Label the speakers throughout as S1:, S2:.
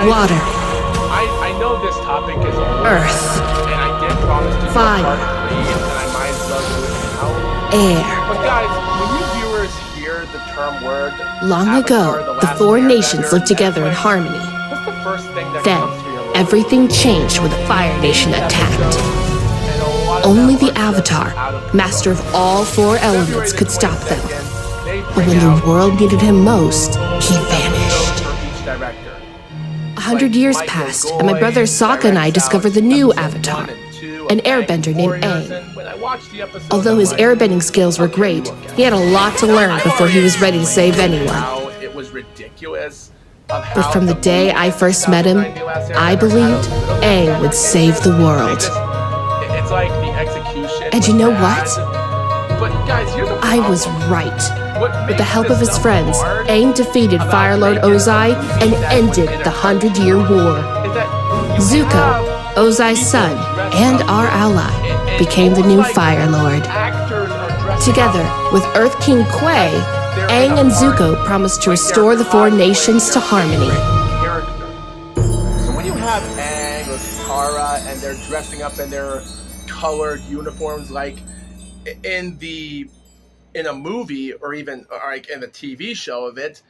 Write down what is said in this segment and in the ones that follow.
S1: Water.
S2: I know this topic is
S1: Earth.
S2: and I did promise to do
S1: Fire.
S2: part 3, and I might as well do it now.
S1: Air.
S2: But guys, when you viewers hear the term word,
S1: Long
S2: Avatar,
S1: ago, the
S2: Last
S1: four
S2: Airbender,
S1: nations lived together in
S2: Netflix,
S1: harmony.
S2: what's the first thing that
S1: Then,
S2: comes to your mind?
S1: everything changed when the Fire Nation attacked.
S2: And a lot of
S1: Only
S2: them
S1: the
S2: are just
S1: Avatar,
S2: out of
S1: master
S2: control.
S1: of all four elements,
S2: February
S1: could
S2: the
S1: stop them.
S2: 22nd, they
S1: But
S2: bring
S1: when the
S2: out
S1: world needed him most, he
S2: episodes
S1: vanished.
S2: for each director.
S1: 100 years
S2: Michael
S1: passed,
S2: Goy
S1: and my brother Sokka and I
S2: directs
S1: discovered
S2: out
S1: the new
S2: episode
S1: Avatar,
S2: 1 and 2
S1: an
S2: of
S1: airbender named
S2: Warriors,
S1: Aang.
S2: and when I watched the episode,
S1: Although
S2: I'm
S1: his
S2: like,
S1: airbending skills were great, he had a lot to learn before he was ready to save anyone.
S2: how it was ridiculous of
S1: But
S2: how
S1: from the day I first met him,
S2: 2009 Last
S1: I
S2: Airbender
S1: believed
S2: had a little
S1: Aang
S2: bit
S1: would
S2: better
S1: save the
S2: game.
S1: world.
S2: It's like the execution.
S1: And you
S2: was
S1: know
S2: bad.
S1: what?
S2: But guys, here's the
S1: I was
S2: problem.
S1: right.
S2: What
S1: With the
S2: makes
S1: help
S2: this
S1: of his
S2: stuff
S1: friends,
S2: hard
S1: Aang defeated
S2: about
S1: Fire Lord
S2: making
S1: Ozai
S2: movies
S1: and
S2: that
S1: ended
S2: would
S1: the 100-Year War.
S2: is that you
S1: Zuko,
S2: have
S1: Ozai's
S2: people
S1: son,
S2: dressed
S1: and
S2: up
S1: our ally,
S2: and
S1: became the
S2: almost
S1: new
S2: like
S1: Fire Lord.
S2: actors are dressing
S1: Together,
S2: up
S1: with Earth King Kuei,
S2: they're
S1: Aang
S2: in a
S1: and
S2: part,
S1: Zuko promised to
S2: like
S1: restore
S2: they're
S1: the four
S2: cosplaying
S1: nations to
S2: their
S1: harmony.
S2: favorite character. So when you have Aang or Katara and they're dressing up in their colored uniforms, like in a movie or even like in a TV show of it,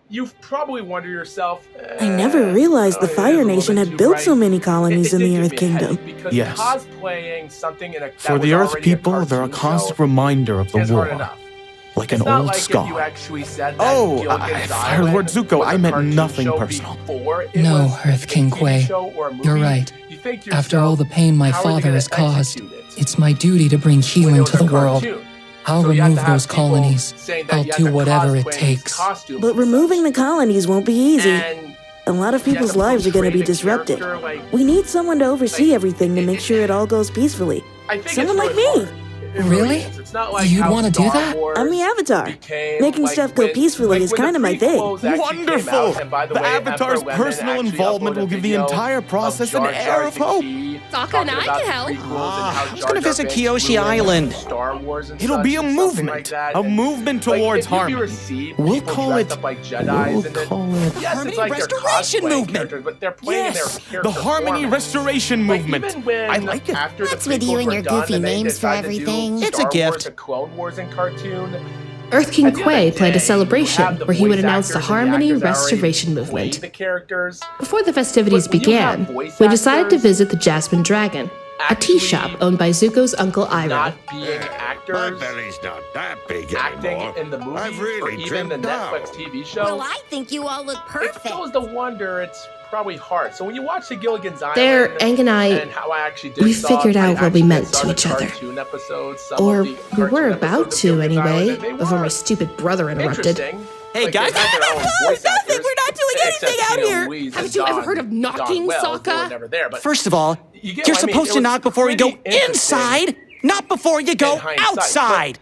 S2: you've probably wondered yourself.
S3: I never realized the Fire Nation had built so many colonies in the Earth Kingdom.
S4: Yes.
S2: Cosplaying something in a,
S4: For the Earth people, they're a constant reminder of the
S2: is hard
S4: war.
S2: enough.
S4: Like
S2: It's
S4: an
S2: not
S4: old
S2: like if
S4: scar.
S2: you actually said that
S4: Oh,
S2: Gilligan's
S4: Fire
S2: Island
S4: Lord Zuko,
S2: was a
S4: I meant
S2: cartoon
S4: nothing
S2: show
S4: personal.
S2: before it
S5: No,
S2: was
S5: Earth
S2: a
S5: King
S2: TV
S5: Kuei.
S2: show or a movie.
S5: You're right.
S2: You think to
S5: After all the
S2: yourself,
S5: pain my
S2: how are they
S5: father
S2: gonna
S5: has caused,
S2: execute it
S5: it's my duty to bring
S2: when it
S5: healing
S2: was
S5: to
S2: a
S5: the world.
S2: cartoon?
S5: I'll
S2: So you have
S5: remove
S2: to have
S5: those
S2: people
S5: colonies.
S2: saying that
S5: I'll
S2: you have
S5: do
S2: to
S5: whatever it
S2: cosplay these
S5: takes.
S2: costumes
S3: But
S2: and
S3: removing the colonies won't be easy.
S2: And
S3: A lot of
S2: you have
S3: people's
S2: to
S3: lives are going to be
S2: portray the
S3: disrupted.
S2: character like-
S3: We need someone to oversee
S2: like,
S3: everything to make sure it all goes peacefully.
S2: I think
S3: Someone
S2: it's
S3: like
S2: really
S3: me.
S2: hard. It
S5: Really?
S2: is. It's not like
S5: You'd
S2: how
S5: wanna do
S2: Star
S5: that?
S2: Wars
S3: I'm the Avatar.
S2: became,
S3: Making
S2: like,
S3: stuff go
S2: when-
S3: peacefully
S2: like
S3: is
S2: when the
S3: kind of my thing.
S2: prequels actually came
S4: Wonderful!
S2: out, and by the
S4: The
S2: way,
S4: Avatar's
S2: Emperor Lemon
S4: personal
S2: actually
S4: involvement
S2: uploaded
S4: will
S2: a
S4: give the
S2: video
S4: entire
S2: of
S4: process an
S2: Jar
S4: air
S2: Jar
S4: of
S2: the
S4: hope.
S2: Key
S1: Sokka
S2: talking
S1: and I
S2: about
S1: can
S2: the
S1: help.
S2: prequels and how
S4: I was
S2: Jar
S4: gonna
S2: Jar
S4: visit
S2: Binks
S4: Kyoshi
S2: ruined
S4: Island.
S2: Star Wars and
S4: It'll
S2: such
S4: be a
S2: and something
S4: movement.
S2: like that.
S4: A
S2: And,
S4: movement
S2: like,
S4: towards
S2: if you
S4: harmony.
S2: see
S4: We'll
S2: people
S4: call
S2: dressed
S4: it.
S2: up like Jedis
S4: We'll
S2: and then-
S4: call it.
S2: Yes,
S4: Harmony
S2: it's like they're
S4: Restoration
S2: cosplaying
S4: Movement.
S2: characters, but they're playing
S4: Yes,
S2: their
S4: the
S2: character
S4: Harmony
S2: performance.
S4: Restoration
S2: Like,
S4: Movement.
S2: even when
S4: I like it.
S2: after the
S6: What's with you
S2: prequels
S6: and
S2: were
S6: your
S2: done
S6: goofy
S2: and they
S6: names for
S2: decided to do
S6: everything?
S4: It's a
S2: Star Wars,
S4: gift.
S2: the Clone Wars and cartoon.
S1: Earth King
S2: At the end of
S1: Kuei
S2: the
S1: played
S2: day,
S1: a celebration
S2: you have the
S1: where he would
S2: voice
S1: announce the
S2: actors and
S1: Harmony
S2: actors that already
S1: Restoration
S2: play
S1: Movement.
S2: the characters.
S1: Before the festivities
S2: But when you have
S1: began,
S2: voice
S1: we decided to
S2: actors
S1: visit the Jasmine Dragon, a tea
S2: actually
S1: shop owned by Zuko's uncle Iroh.
S2: Not being
S7: My
S2: actors
S7: belly's not that big
S2: acting
S7: anymore.
S2: in the movie
S7: I've
S2: or
S7: really
S2: even the
S7: trimmed down.
S2: Netflix TV show.
S6: Well, I think you all look
S2: It
S6: perfect.
S2: goes to wonder it's probably hard. So when you watch the Gilligan's Island
S1: There, Aang and I,
S2: and how I actually did
S1: we
S2: saw,
S1: figured
S2: I
S1: out what we
S2: actually
S1: meant
S2: did saw
S1: to
S2: the
S1: each other.
S2: cartoon episodes, some
S1: or
S2: of the
S1: we
S2: cartoon
S1: were about
S2: episodes of
S1: to
S2: Gilligan's
S1: anyway,
S2: Island, and they
S1: before my
S2: were
S1: stupid brother interrupted.
S2: interesting.
S4: Hey,
S2: Like,
S4: guys.
S2: they had their own voice
S3: Nothing,
S2: actors,
S3: we're not doing
S2: except
S3: anything out
S2: Tina
S3: here.
S2: Louise and
S1: Haven't you ever
S2: Don-
S1: heard of knocking,
S2: Don Wells, they were
S1: Sokka?
S2: never there, but
S8: First of all,
S2: you get
S8: you're
S2: what I mean.
S8: supposed
S2: It
S8: to
S2: was
S8: knock before you go
S2: pretty interesting
S8: inside, not before you go
S2: in hindsight,
S8: outside.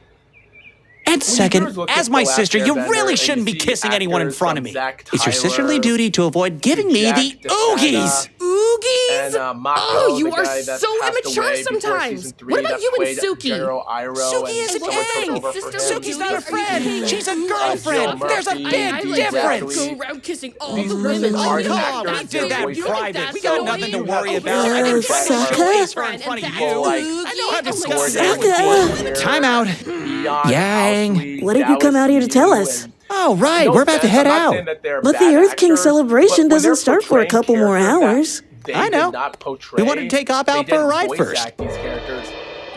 S8: And
S2: When you
S8: second,
S2: look
S8: as
S2: at
S8: my
S2: The Last
S8: sister, you
S2: Airbender
S8: really
S2: and
S8: shouldn't be
S2: you see
S8: kissing anyone in
S2: actors
S8: front of
S2: from
S8: me.
S2: Zach
S8: It's your sisterly
S2: Tyler,
S8: duty to avoid giving me
S2: Jack
S8: the
S2: DeSantis,
S8: oogies.
S3: Oogies?
S2: And Mako,
S1: Oh, you
S2: the
S1: are
S2: guy that
S1: so
S2: passed
S1: immature
S2: away before
S1: sometimes.
S2: season 3
S1: What about
S2: that
S1: you and
S2: played
S1: Suki?
S2: General Iroh
S8: Suki
S2: and
S8: isn't
S2: someone took
S8: Aang.
S2: over for
S1: Sister
S2: him.
S8: Suki's not a friend.
S1: Hey,
S8: She's a
S1: Joe
S8: girlfriend.
S2: Murphy,
S8: There's a big
S2: Dee
S8: difference.
S2: Bradley.
S1: Go around kissing all
S2: These
S1: the
S2: really
S1: women.
S2: are
S8: Come on,
S2: actors.
S8: we did that in
S2: You're
S8: private. We
S1: That's
S8: got
S1: annoying.
S8: nothing to worry
S1: Oh,
S8: about.
S2: yeah.
S8: I didn't try to
S3: Sokka?
S8: showcase her in front of you.
S2: People like
S8: I know how to
S2: Gordon
S8: discuss
S3: Sokka.
S2: Freeman,
S8: Time out.
S2: Beyond
S8: Yang.
S2: Housley,
S3: What did you come out here to tell
S2: Dallas
S3: us?
S2: Yu, and
S8: Oh, right.
S2: no
S8: We're about to
S2: offense,
S8: head
S2: I'm not
S8: out.
S2: saying that they're
S3: But the
S2: bad
S3: Earth King
S2: actors,
S3: celebration
S2: but when
S3: doesn't
S2: they're
S3: start for a
S2: portraying
S3: couple more
S2: characters
S3: hours.
S2: that they
S8: I know.
S2: did not portray,
S8: We wanted to take Op
S2: they
S8: out for a
S2: didn't
S8: ride
S2: voice
S8: first.
S2: act these characters.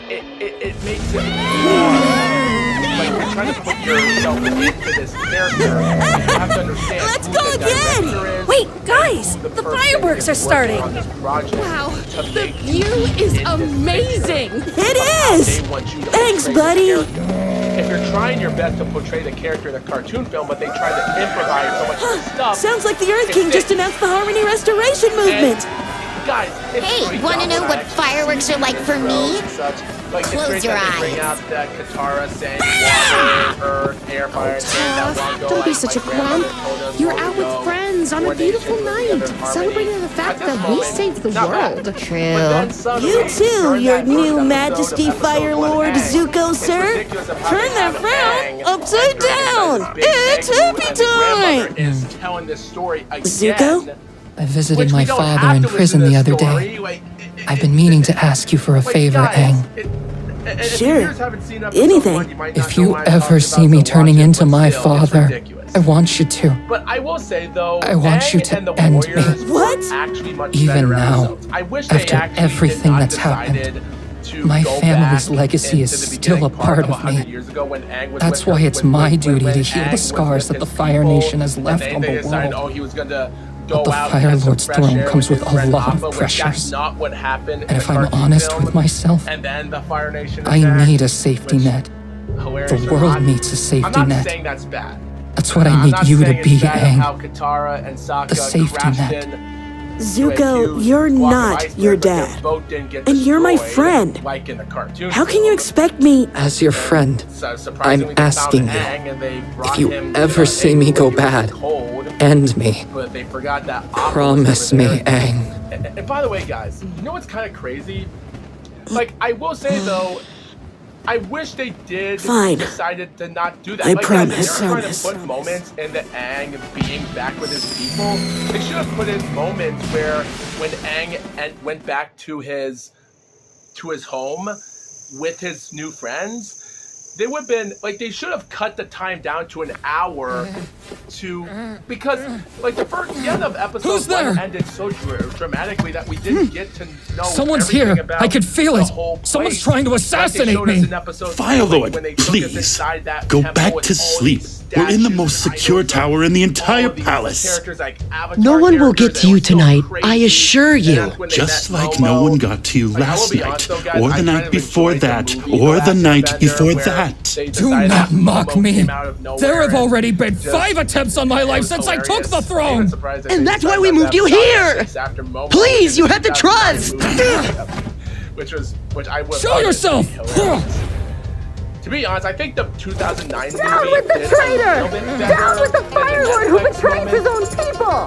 S2: It makes it hard. Like you're trying to put yourself into this character. You have to understand
S3: Let's
S2: who
S3: go
S2: the
S3: again.
S2: director is
S3: Wait,
S2: and
S3: guys,
S2: who
S3: the
S2: person
S3: fireworks
S2: is
S3: are starting.
S2: working on this project
S1: Wow,
S2: to
S1: the
S2: make
S1: view
S2: you
S1: is
S2: in this
S1: amazing.
S3: It
S2: how
S3: is.
S2: they want you to
S3: Thanks,
S2: portray the
S3: buddy.
S2: character. If you're trying your best to portray the character in a cartoon film, but they try to improvise so much of the stuff.
S3: Sounds like the Earth King
S2: It's
S3: just announced the Harmony Restoration Movement.
S2: Guys, it's
S6: Hey,
S2: pretty
S6: wanna
S2: dumb
S6: know
S2: when
S6: what
S2: I actually
S6: fireworks
S2: see
S6: are like for
S2: intros
S6: me?
S2: and such. Like, it's
S6: Close
S2: great
S6: your
S2: that they bring
S6: eyes.
S2: out that Katara saying water, earth, air, fire, and that long ago,
S1: Don't be
S2: like
S1: such
S2: my
S1: a grump.
S2: grandmother told us
S1: You're
S2: long
S1: out with
S2: ago,
S1: friends on a
S2: four
S1: beautiful
S2: nations live together in
S1: night,
S2: harmony.
S1: celebrating the
S2: At
S1: fact
S2: this
S1: that we
S2: moment,
S1: saved the
S2: not bad.
S1: world.
S2: But
S6: True.
S2: then suddenly,
S3: You too,
S2: during
S3: your
S2: that
S3: new
S2: first
S3: Majesty
S2: episode of
S3: Fire
S2: episode one,
S3: Lord
S2: Aang,
S3: Zuko,
S2: it's
S3: sir.
S2: ridiculous of how
S3: Turn
S2: they
S3: that
S2: have
S3: frown
S2: Aang
S3: upside
S2: entering
S3: down.
S2: this big
S3: It's
S2: igloo,
S3: happy
S2: and the grandmother
S3: time.
S2: is telling this story again.
S3: Zuko?
S5: I visited
S2: Which
S5: my
S2: we don't
S5: father
S2: have
S5: in
S2: to listen
S5: prison
S2: to
S5: the
S2: this
S5: other
S2: story.
S5: day.
S2: Like,
S5: I've been meaning to ask you for a
S2: like,
S5: favor,
S2: guys,
S5: Aang.
S2: if
S3: Sure.
S2: viewers haven't seen episode
S3: Anything.
S2: one, you might not
S5: If
S2: know
S5: you
S2: what I'm
S5: ever
S2: talking
S5: see
S2: about,
S5: me
S2: so
S5: turning
S2: watch it,
S5: into
S2: but
S5: my
S2: still, it's
S5: father,
S2: ridiculous.
S5: I want you to.
S2: But I will say though,
S5: I want
S2: Aang
S5: you to
S2: and the
S5: end me.
S2: Warriors were
S3: What?
S2: actually much
S5: Even
S2: better
S5: now,
S2: episodes. I wish they
S5: after
S2: actually
S5: everything
S2: did not
S5: that's happened,
S2: decided to
S5: my
S2: go
S5: family's
S2: back
S5: legacy is
S2: into the
S5: still a
S2: beginning
S5: part of
S2: 100
S5: me.
S2: years ago when Aang was
S5: That's
S2: with
S5: why
S2: her-
S5: it's
S2: when-
S5: my
S2: when-
S5: duty
S2: when
S5: to heal
S2: Aang
S5: the
S2: was
S5: scars
S2: with
S5: that the
S2: his
S5: Fire
S2: people,
S5: Nation has
S2: and
S5: left
S2: they
S5: on the
S2: decided,
S5: world.
S2: oh, he was gonna
S5: But
S2: go
S5: the
S2: out
S5: Fire
S2: and get some
S5: Lord's
S2: fresh
S5: throne
S2: air
S5: comes with
S2: his
S5: a
S2: friend
S5: lot of
S2: Appa, which
S5: pressures.
S2: That's not what happened in
S5: And
S2: the
S5: if I'm
S2: cartoon
S5: honest
S2: film.
S5: with myself,
S2: And then the Fire Nation
S5: I
S2: attacked,
S5: need a safety
S2: which,
S5: net.
S2: hilarious
S5: The
S2: or
S5: world
S2: not,
S5: needs a safety
S2: I'm not
S5: net.
S2: saying that's bad.
S5: That's what I
S2: I'm
S5: need
S2: not
S5: you to
S2: saying
S5: be,
S2: it's bad of
S5: Aang.
S2: how Katara and Sokka
S5: The safety
S2: crashed
S5: net.
S2: in to a
S3: Zuko,
S2: huge
S3: you're
S2: block of
S3: not
S2: iceberg,
S3: your
S2: but their
S3: dad.
S2: boat didn't get
S3: And you're my
S2: destroyed,
S3: friend.
S2: like in the cartoon
S3: How can you
S2: film.
S3: expect me?
S5: As your friend,
S2: So surprisingly,
S5: I'm
S2: they found
S5: asking you,
S2: Aang and they brought
S5: if you
S2: him
S5: ever
S2: to
S5: see
S2: Aang
S5: me
S2: when
S5: go
S2: he was
S5: bad,
S2: cold,
S5: end me.
S2: but they forgot that Appa was
S5: Promise
S2: over
S5: me,
S2: there.
S5: Aang.
S2: And by the way, guys, you know what's kind of crazy? Like, I will say though, I wish they did
S3: Fine.
S2: decided to not do that.
S3: I
S2: like,
S3: promise,
S2: guys, if they're
S3: promise.
S2: trying to put moments into Aang being back with his people, they should have put in moments where when Aang went back to his home with his new friends, they would have been like they should have cut the time down to an hour because like the end of episode
S5: Who's
S2: one
S5: there?
S2: ended so dramatically that we didn't get to know
S5: Someone's
S2: everything
S5: here.
S2: about
S5: I could feel
S2: the
S5: it.
S2: whole
S5: Someone's
S2: place.
S5: trying to
S2: Like they
S5: assassinate
S2: showed us
S5: me.
S2: in episode
S6: Fire
S2: three,
S6: Lord,
S2: when they took us
S6: please,
S2: inside that
S6: go
S2: temple
S6: back
S2: with
S6: to
S2: all
S6: sleep.
S2: these
S6: We're in the
S2: statues
S6: most
S2: and
S6: secure
S2: icons of
S6: tower in the
S2: all
S6: entire
S2: of these
S6: palace.
S2: characters, like Avatar
S7: No one will
S2: characters
S7: get
S2: that
S7: to you
S2: were so
S7: tonight,
S2: crazy.
S7: I assure
S2: And
S7: you.
S2: that's when they
S6: Just
S2: met
S6: like no
S2: Momo.
S6: one got to you
S2: Like, I will
S6: last
S2: be
S6: night,
S2: honest, though, guys,
S6: or
S2: I
S6: the
S2: kind
S6: night
S2: of
S6: before
S2: enjoyed the
S6: that,
S2: movie
S6: or the
S2: Last
S6: night
S2: Airbender,
S6: before
S2: where
S6: that.
S2: they
S5: Do
S2: decided
S5: not
S2: that
S5: mock
S2: Momo
S5: me.
S2: came out of nowhere
S5: There have
S2: and
S5: already been
S2: just-
S5: 5 attempts on my
S2: it
S5: life
S2: was
S5: since I took
S2: hilarious.
S5: the
S2: I'm even
S5: throne.
S2: surprised that
S7: And
S2: they
S7: that's why
S2: decided
S7: we
S2: that
S7: moved you
S2: episode
S7: here.
S2: takes after Momo
S7: Please, you
S2: in the
S7: have to
S2: 2009
S7: trust.
S2: movie, which I would
S5: Show yourself.
S2: To be honest, I think the 2009 movie
S9: Down with the
S2: did
S9: traitor!
S2: a little bit better
S9: Down with the
S2: than
S9: Fire Lord who
S2: Netflix
S9: betrays his
S2: moment,
S9: own people!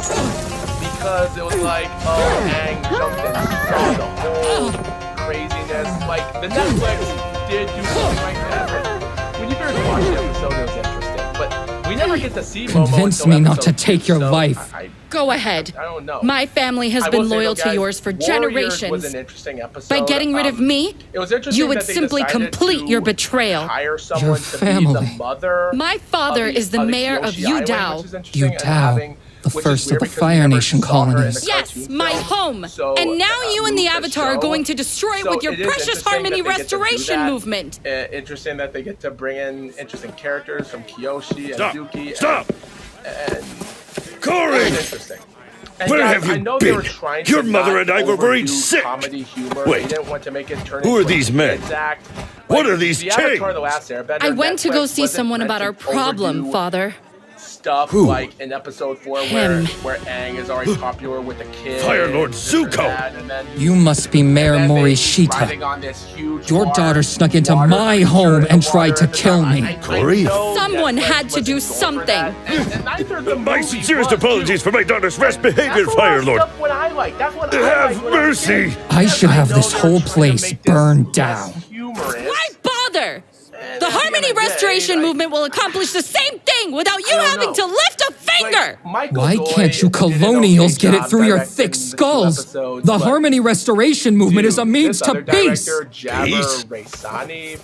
S2: because it was like, oh, Aang jumped and saw the whole craziness. Like, the Netflix did do something like that, but when you first watched the episode, it was interesting. But we never get to see Momo
S5: Convince
S2: until
S5: me not to
S2: episode
S5: take
S2: two,
S5: your
S2: so
S5: life.
S1: Go ahead.
S2: I don't know.
S1: My family has
S2: I
S1: been
S2: will say,
S1: loyal
S2: though,
S1: to
S2: guys,
S1: yours for
S2: Warriors
S1: generations.
S2: was an interesting episode.
S1: By getting rid of me,
S2: it was interesting
S1: you would
S2: that they
S1: simply
S2: decided
S1: complete
S2: to
S1: your betrayal.
S2: hire someone
S5: Your
S2: to be
S5: family.
S2: the mother.
S1: My father
S2: of
S1: is the
S2: of
S1: mayor of
S2: Kyoshi Island,
S1: Yudao.
S2: which is interesting, and
S5: Yudao,
S2: having-
S5: the
S2: which is
S5: first of
S2: weird
S5: the
S2: because we
S5: Fire
S2: never
S5: Nation
S2: saw her in the
S5: colonies.
S1: Yes,
S2: cartoon
S1: my
S2: film.
S1: home.
S2: So,
S1: And now you and the
S2: moved
S1: Avatar are
S2: show.
S1: going to destroy it
S2: So
S1: with your
S2: it is
S1: precious
S2: interesting
S1: harmony
S2: that they get to do
S1: restoration
S2: that.
S1: movement.
S2: Interesting that they get to bring in interesting characters from Kyoshi and
S6: Stop!
S2: Zuki.
S6: Stop!
S2: And
S6: Corey!
S2: it's interesting. And
S6: Where
S2: guys,
S6: have you
S2: I know they were
S6: been?
S2: trying
S6: Your
S2: to
S6: mother
S2: not
S6: and I were worried
S2: overdo
S6: sick.
S2: comedy humor.
S6: Wait.
S2: They didn't want to make it turn
S6: Who are
S2: into a
S6: these men?
S2: kids act.
S6: What
S2: Like,
S6: are these
S2: the Avatar:
S6: chains?
S2: The Last Airbender,
S1: I went to go
S2: Netflix
S1: see
S2: wasn't
S1: someone
S2: meant
S1: about
S2: to
S1: our problem,
S2: overdo
S1: Father.
S2: stuff
S6: Who?
S2: like in episode 4
S1: Him.
S2: where Aang is already popular with the kids.
S6: Fire Lord
S2: this or
S6: Zuko.
S2: that, and then-
S5: You must be Mayor
S2: and then they
S5: Morishita.
S2: riding on this huge
S5: Your
S2: large
S5: daughter snuck into
S2: water
S5: my
S2: creature
S5: home
S2: in the
S5: and tried
S2: water
S5: to
S2: at the
S5: kill
S2: time.
S5: me.
S2: I
S6: Corey?
S2: know
S1: Someone
S2: Netflix
S1: had to do
S2: wasn't going for that,
S1: something.
S2: and neither of the
S6: My
S2: movies
S6: sincerest
S2: was,
S6: apologies
S2: too.
S6: for my daughter's rash behavior,
S2: That's a lot
S6: Fire
S2: of
S6: Lord.
S2: stuff what I like. That's what I
S6: Have
S2: like when I was a kid.
S6: mercy.
S5: I should
S2: Yes,
S5: have
S2: know
S5: this
S2: they're
S5: whole
S2: trying to
S5: place
S2: make this
S5: burned
S2: less
S5: down.
S2: humorous.
S1: Why bother?
S2: And
S1: The
S2: at
S1: Harmony
S2: end of the day,
S1: Restoration
S2: like,
S1: movement will accomplish the same thing without you
S2: I don't
S1: having
S2: know.
S1: to lift a finger.
S2: Like, Michael
S5: Why
S2: Doy
S5: can't you
S2: did an okay
S5: colonials get it
S2: job
S5: through your
S2: directing
S5: thick
S2: the two
S5: skulls?
S2: episodes,
S5: The
S2: but
S5: Harmony Restoration movement is a
S2: dude,
S5: means
S2: this
S5: to
S2: other
S5: peace.
S2: director, Jabber
S6: Peace?
S2: Raisani,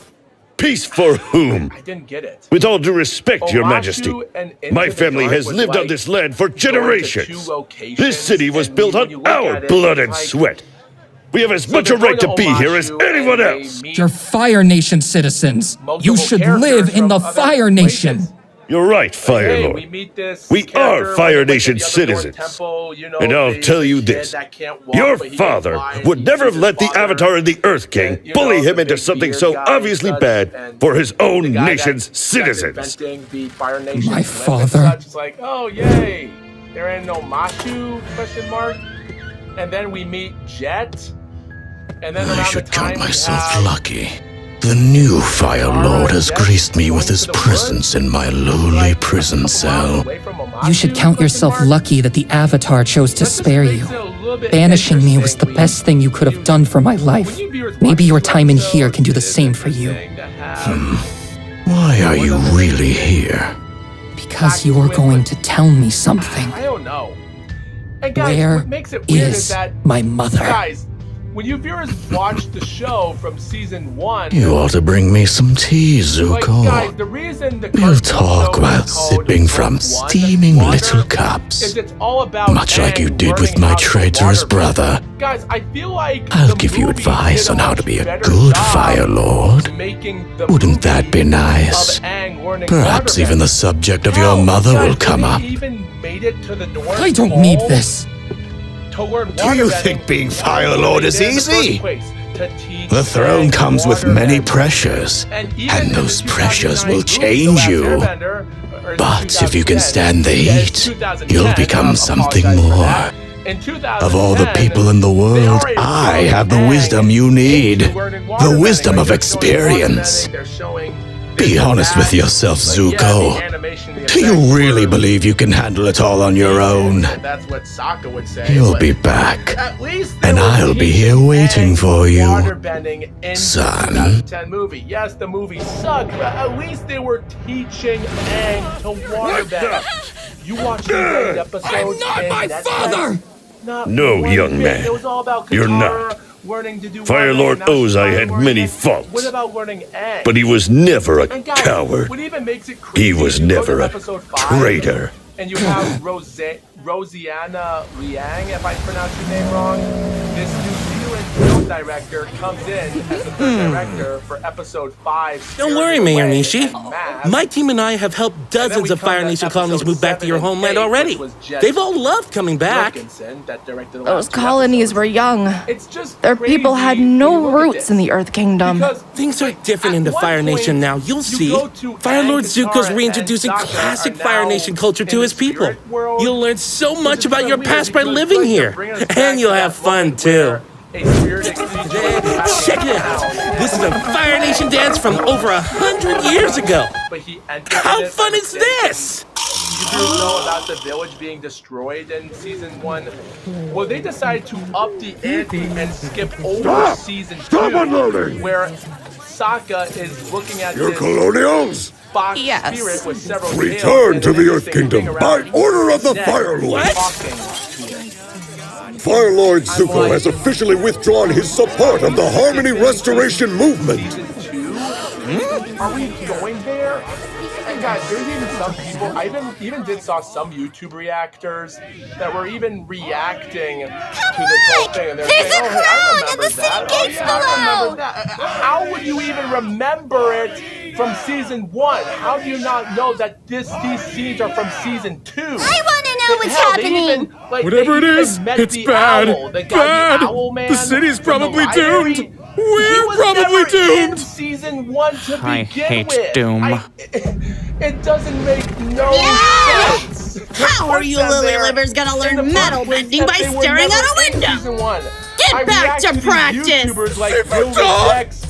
S6: Peace for whom?
S2: I didn't get it.
S6: With all due respect, Your
S2: Omashu
S6: Majesty,
S2: and Into
S6: my
S2: the
S6: family
S2: Dark
S6: has
S2: was
S6: lived on
S2: like
S6: this land for
S2: going to
S6: generations.
S2: two locations,
S6: This city was
S2: and
S6: built
S2: when
S6: on
S2: you look
S6: our
S2: at it,
S6: blood
S2: it's
S6: and
S2: like-
S6: sweat. We have as
S2: So
S6: much
S2: they're
S6: a right to
S2: going
S6: be here as
S2: Omashu,
S6: anyone
S2: and they
S6: else.
S2: meet
S5: You're Fire Nation citizens.
S2: multiple
S5: You should
S2: characters
S5: live in
S2: from
S5: the
S2: other
S5: Fire Nation.
S2: places.
S6: You're right, Fire
S2: Hey,
S6: Lord.
S2: we meet this
S6: We
S2: character
S6: are Fire
S2: when we went to
S6: Nation
S2: the Underworld
S6: citizens.
S2: Temple, you know,
S6: And I'll
S2: the
S6: tell you
S2: kid
S6: this.
S2: that can't walk,
S6: Your
S2: but he can
S6: father
S2: fly, and
S6: would
S2: he
S6: never have
S2: sees
S6: let
S2: his
S6: the
S2: father,
S6: Avatar and the Earth King
S2: and, you
S6: bully
S2: know,
S6: him
S2: the
S6: into
S2: big
S6: something
S2: beard
S6: so
S2: guy
S6: obviously
S2: and
S6: bad
S2: such, and
S6: for his
S2: the
S6: own
S2: guy
S6: nation's
S2: that's
S6: citizens.
S2: inventing the Fire Nation
S5: My
S2: and
S5: father.
S2: such. It's like, oh yay, there ain't no Mashu? Question mark. And then we meet Jet. And then
S10: I
S2: around
S10: should
S2: the time
S10: count
S2: we
S10: myself
S2: have
S10: lucky. The new Fire Lord has graced me with his presence in my lowly prison cell.
S5: You should count yourself lucky that the Avatar chose to spare you. Banishing me was the best thing you could have done for my life. Maybe your time in here can do the same for you.
S10: Why are you really here?
S5: Because you're going to tell me something.
S2: I don't know. And guys,
S5: Where
S2: what makes it weird is
S5: is
S2: that
S5: my mother?
S2: guys, when you viewers watch the show from season 1,
S10: You ought to bring me some tea,
S2: like,
S10: Zuko.
S2: guys, the reason the
S10: We'll
S2: cartoon
S10: talk
S2: show
S10: while
S2: is called
S10: sipping
S2: Book
S10: from
S2: One,
S10: steaming
S2: Water,
S10: little cups.
S2: is it's all about
S10: Much like you
S2: Aang
S10: did with
S2: learning
S10: my
S2: how to
S10: traitorous
S2: water
S10: brother.
S2: bend. Guys, I feel like
S10: I'll
S2: the
S10: give you
S2: movie
S10: advice
S2: did
S10: on how to
S2: much
S10: be a
S2: better
S10: good
S2: job
S10: Fire Lord.
S2: making the
S10: Wouldn't that
S2: movie
S10: be nice?
S2: of Aang learning
S10: Perhaps
S2: water
S10: even the
S2: bending.
S10: subject of
S2: Hell,
S10: your mother
S2: guys,
S10: will come
S2: when
S10: up.
S2: they even made it to the North
S5: I don't
S2: Pole
S5: need this.
S2: to learn
S10: Do you
S2: waterbending,
S10: think being
S2: that's
S10: Fire
S2: what
S10: Lord
S2: they
S10: is
S2: did in the first
S10: easy?
S2: place, to teach
S10: The throne
S2: Aang
S10: comes with many
S2: waterbending.
S10: pressures,
S2: Even
S10: and
S2: in
S10: those
S2: the
S10: pressures
S2: 2009
S10: will
S2: movie,
S10: change
S2: The
S10: you.
S2: Last Airbender, or is it
S10: But if you can
S2: 2010?
S10: stand the
S2: Yeah,
S10: heat,
S2: it's 2010,
S10: you'll become something
S2: apologize for
S10: more.
S2: that. In 2010,
S10: Of all the people in the
S2: they
S10: world,
S2: already
S10: I
S2: showed
S10: have the
S2: Aang
S10: wisdom you need.
S2: into learning
S10: The
S2: waterbending.
S10: wisdom
S2: Like,
S10: of
S2: they're showing
S10: experience.
S2: waterbending, they're showing
S10: Be
S2: this and
S10: honest with
S2: that.
S10: yourself,
S2: But yeah, the
S10: Zuko.
S2: animation, the
S10: Do you
S2: effects
S10: really
S2: were
S10: believe you can handle it all on your own?
S2: That's what Sokka would say.
S10: You'll
S2: but
S10: be back.
S2: at least they
S10: And
S2: were
S10: I'll be
S2: teaching
S10: here waiting
S2: Aang
S10: for you,
S2: waterbending in
S10: son.
S2: the 2010 movie. Yes, the movie sucked, but at least they were teaching Aang to waterbend. You watch these episodes.
S5: I'm not
S2: and
S5: my
S2: Netflix,
S5: father!
S2: not
S6: No,
S2: one
S6: young
S2: bit.
S6: man.
S2: It was all about
S6: You're
S2: Katara
S6: not.
S2: learning to do
S6: Fire
S2: waterbending,
S6: Lord
S2: and now
S6: Ozai
S2: she's
S6: had
S2: learning
S6: many
S2: it.
S6: faults.
S2: What about learning Aang?
S6: But he was never a
S2: And guys,
S6: coward.
S2: what even makes it crazy
S6: He was
S2: is you go to
S6: never a
S2: episode 5,
S6: traitor.
S2: and you have Rosianna Liang, if I pronounce your name wrong. This New Zealand film director comes in as the third director for episode 5.
S7: Don't worry, Mayor Nishi. My team and I have helped dozens of Fire Nation colonies move back to your homeland already. They've all loved coming back.
S9: Those colonies were young.
S2: It's just
S9: Their people
S2: crazy
S9: had
S2: when you
S9: no
S2: look at
S9: roots
S2: this.
S9: in the Earth Kingdom.
S2: Because
S7: Things are different in the
S2: at one
S7: Fire Nation
S2: point,
S7: now. You'll see.
S2: go to
S7: Fire Lord
S2: Aang,
S7: Zuko's
S2: Katara,
S7: reintroducing
S2: and Sokka
S7: classic
S2: are
S7: Fire
S2: now
S7: Nation culture to
S2: in
S7: his
S2: the
S7: people.
S2: spirit world.
S7: You'll learn so
S2: Which
S7: much
S2: is
S7: about
S2: kinda
S7: your
S2: weird
S7: past by
S2: because,
S7: living
S2: like, they're
S7: here.
S2: bringing us back
S7: And you'll
S2: to
S7: have
S2: that
S7: fun
S2: moment
S7: too.
S2: where a spirited creature
S7: Check it out. This is a Fire Nation dance from over 100 years ago.
S2: But he entered
S7: How
S2: it
S7: fun
S2: by
S7: is
S2: mistake.
S7: this?
S2: Did you know about the village being destroyed in season 1? Well, they decided to up the ante and skip over season 2,
S6: unloading!
S2: where Sokka is looking at
S6: Your
S2: this
S6: colonials!
S2: fox
S9: Yes.
S2: spirit with several
S6: Return
S2: tails,
S6: to
S2: and
S6: the
S2: then
S6: Earth
S2: this
S6: Kingdom
S2: thing
S6: by
S2: around
S6: order of the
S2: neck,
S6: Fire Lord.
S2: talking to him.
S6: Fire Lord Zuko
S2: like-
S6: has officially withdrawn his support of the Harmony Restoration Movement.
S2: Season 2? Are we going there? And guys, there's even some people, I even saw some YouTube reactors that were even reacting to this whole thing. And they're
S11: There's
S2: saying,
S11: a
S2: oh, hey, I
S11: crowd
S2: remember
S11: and the
S2: that.
S11: same gates
S2: I remember
S11: below."
S2: that. How would you even remember it from season 1? How do you not know that these scenes are from season 2?
S11: I want to know what's
S2: Hell, they
S11: happening.
S2: even, like,
S4: Whatever
S2: they
S4: it
S2: even
S4: is,
S2: met
S4: it's
S2: the
S4: bad.
S2: Owl, the guy,
S4: Bad.
S2: the Owl Man
S4: The city's
S2: from
S4: probably
S2: library.
S4: doomed.
S2: He
S4: We're
S2: was
S4: probably
S2: never in
S4: doomed.
S2: season 1 to
S8: I
S2: begin
S8: hate
S2: with.
S8: doom.
S2: It doesn't make no
S11: Yeah!
S2: sense.
S11: How are you lily livers gonna learn metal bending by staring out a window? Get back to practice!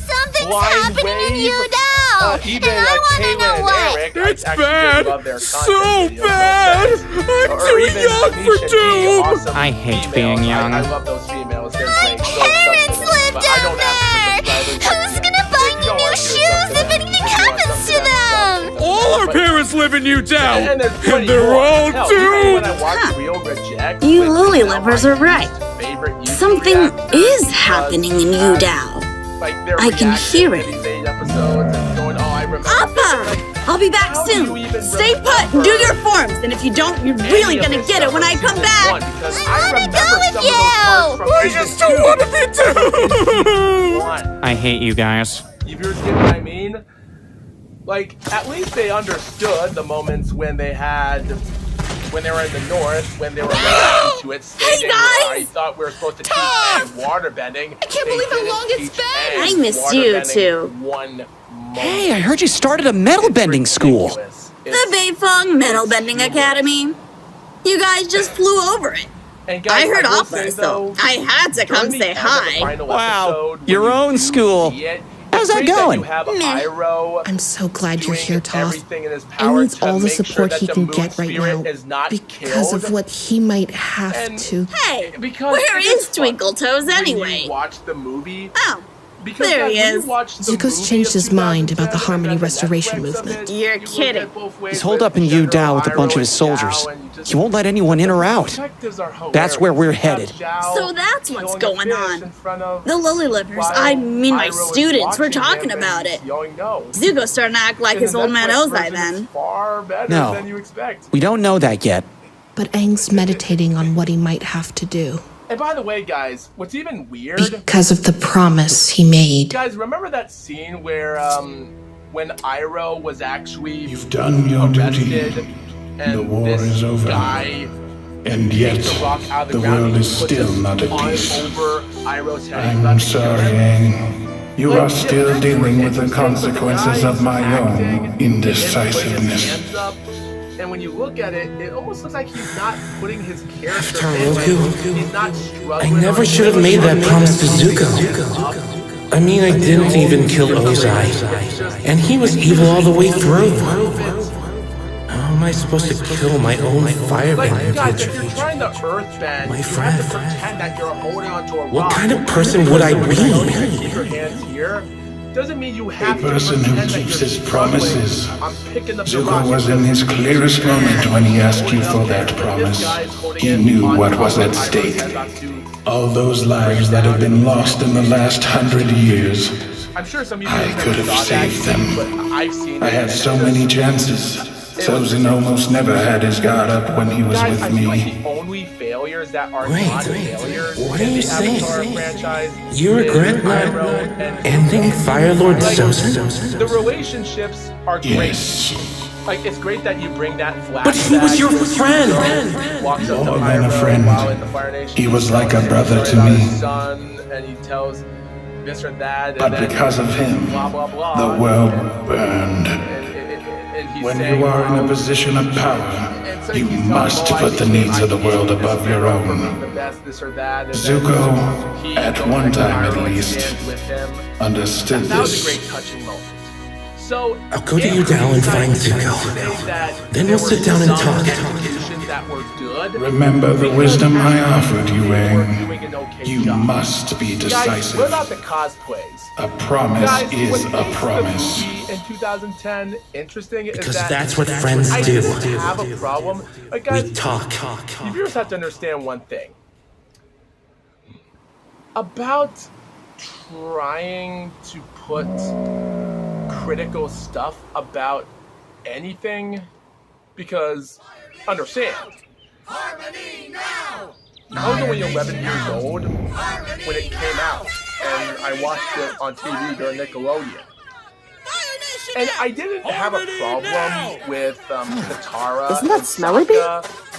S11: Something's happening in you now!
S2: Even
S11: and I wanna
S2: Kaylin
S11: know
S2: and
S11: what!
S2: Eric,
S4: It's
S2: I actually
S4: bad.
S2: did love their
S4: So
S2: content videos,
S4: bad.
S2: those guys.
S4: I'm
S2: Or
S4: too
S2: even
S4: young for
S2: Nisha D,
S4: Doom.
S2: awesome
S8: I hate
S2: females.
S8: being young.
S2: I love those females. They're
S11: My
S2: great. So
S11: parents
S2: substantive.
S11: live
S2: But I
S11: down
S2: don't ask for
S11: there!
S2: subscribers.
S11: Who's gonna buy
S2: If you
S11: me
S2: don't
S11: new
S2: wanna hear
S11: shoes
S2: something,
S11: if anything
S2: if you want
S11: happens to
S2: something that's
S11: them?
S4: All our parents live in you down.
S2: And there's plenty
S4: And they're
S2: more.
S4: all
S2: Hell, even when
S4: doomed.
S2: I watch Real Reject,
S3: You
S2: which is
S3: lily
S2: now
S3: livers
S2: my
S3: are right.
S2: favorite YouTube
S3: Something
S2: reactor
S3: is
S2: because
S3: happening in you now.
S2: like they're
S3: I can
S2: reacting
S3: hear
S2: to
S3: it.
S2: these 8 episodes and going, oh, I remember.
S3: Appa! I'll be back
S2: How do you
S3: soon.
S2: even
S3: Stay put and
S2: remember
S3: do your forms. And if you don't, you're really
S2: any of
S3: gonna
S2: this
S3: get it
S2: stuff
S3: when I
S2: from
S3: come
S2: season
S3: back.
S2: 1? Because
S11: I wanna
S2: remember
S11: go with
S2: some of those parts from
S4: I
S2: season
S4: just don't
S2: 2.
S4: want to be doomed.
S2: 1.
S8: I hate you guys.
S2: You viewers get what I mean? Like, at least they understood the moments when they were in the north, when they were reacting to it, stating, I thought we were supposed to teach Aang waterbending. I
S1: can't believe how long it's been.
S3: I missed you, too.
S8: Hey, I heard you started a metal bending school.
S3: The Beifong Metal Bending Academy. You guys just flew over it. I heard Appa, so I had to come say hi.
S8: Wow, your own school. How's that going?
S1: I'm so glad you're here, Toph.
S2: Toph.
S1: And needs all the support he can get right now because of what he might have to.
S3: Hey,
S2: Because
S3: where
S2: it
S3: is
S2: fun
S3: Twinkle Toes
S2: when
S3: anyway?
S2: you watch the movie.
S3: Oh,
S2: Because
S3: There he is.
S1: Zuko's changed his mind about the Harmony Restoration movement.
S3: You're kidding.
S8: He's holed up in Yudao with a bunch of his soldiers. He won't let anyone in or out. That's where we're headed.
S3: So that's what's going on. The lily livers, I mean my students, were talking about it. Zuko's starting to act like his old man Ozai then.
S8: No, we don't know that yet.
S1: But Aang's meditating on what he might have to do.
S2: And by the way, guys, what's even weird...
S1: Because of the promise he made.
S2: Guys, remember that scene where, when Iroh was actually
S6: You've done your duty.
S2: And
S6: the war is over. And yet, the world is still not at peace. I'm sorry, Aang. You are still dealing with the consequences of my own indecisiveness.
S2: And when you look at it, it almost looks like he's not putting his character
S7: After
S2: in.
S7: Roku,
S2: He's not struggling.
S7: I never should have made that promise to Zuko. I mean, I didn't even kill Ozai. And he was evil all the way through. How am I supposed to kill my own firebender
S2: guys, if
S7: teacher?
S2: you're trying to earthbend,
S7: My
S2: you
S7: friend.
S2: have to pretend that you're holding onto a rock.
S7: What kind of person would I be?
S2: Keep your hands here. Doesn't mean you have
S6: A person who
S2: pretend that
S6: keeps
S2: you're
S6: his
S2: struggling.
S6: promises.
S2: I'm picking up the
S6: Zuko
S2: rock.
S6: was in his clearest moment when he asked you for that promise. He knew what was at stake. All those lives that have been lost in the last 100 years.
S2: I'm sure some of you
S6: I could have saved them.
S2: but I've seen
S6: I had so many chances. Sozin almost never had his guard up when he was
S2: guys, I
S6: with
S2: feel like
S6: me.
S2: the only failures that are
S7: Wait,
S2: not failures
S7: what are
S2: in
S7: you
S2: the
S7: saying?
S2: Avatar franchise
S7: You regret
S2: is
S7: not
S2: Iroh and
S7: ending Fire Lord
S2: Like,
S7: Sozin?
S2: the relationships are great.
S6: Yes.
S2: Like, it's great that you bring that flashback.
S7: But he was your friend.
S2: Walks up to
S6: More than a
S2: Iroh
S6: friend.
S2: while in the Fire Nation.
S6: He was like a brother to
S2: About
S6: me.
S2: his son, and he tells this or that. And
S6: But
S2: then
S6: because of him,
S2: blah, blah, blah.
S6: the world burned.
S2: And he's
S6: When
S2: saying,
S6: you are in a
S2: well,
S6: position of power,
S2: and so
S6: you
S2: he's telling
S6: must
S2: him,
S6: put the needs of the world above your
S2: the
S6: own.
S2: best, this or that. And
S6: Zuko,
S2: then he
S6: at
S2: goes
S6: one
S2: back to
S6: time at
S2: Iroh and
S6: least,
S2: stands with him.
S6: understood
S2: That was a
S6: this.
S2: great touching moment. So
S7: I'll go to Yudao and find Zuko. Then we'll sit down and talk.
S2: That were good.
S6: Remember the wisdom I offered you,
S2: They were
S6: Aang.
S2: doing an okay
S6: You
S2: job.
S6: must be
S2: Guys,
S6: decisive.
S2: what about the cosplays?
S6: A promise
S2: Guys,
S6: is
S2: what
S6: a
S2: makes
S6: promise.
S2: the movie in 2010 interesting
S7: Because
S2: is that
S7: that's what friends
S2: I
S7: do.
S2: didn't have a problem. Like, guys,
S7: We talk.
S2: you viewers have to understand one thing about trying to put critical stuff about anything, because understand, I was only 11 years old when it came out, and I watched it on TV during Nickelodeon. And I didn't have a problem with Katara.
S9: Isn't that Smelly Bee?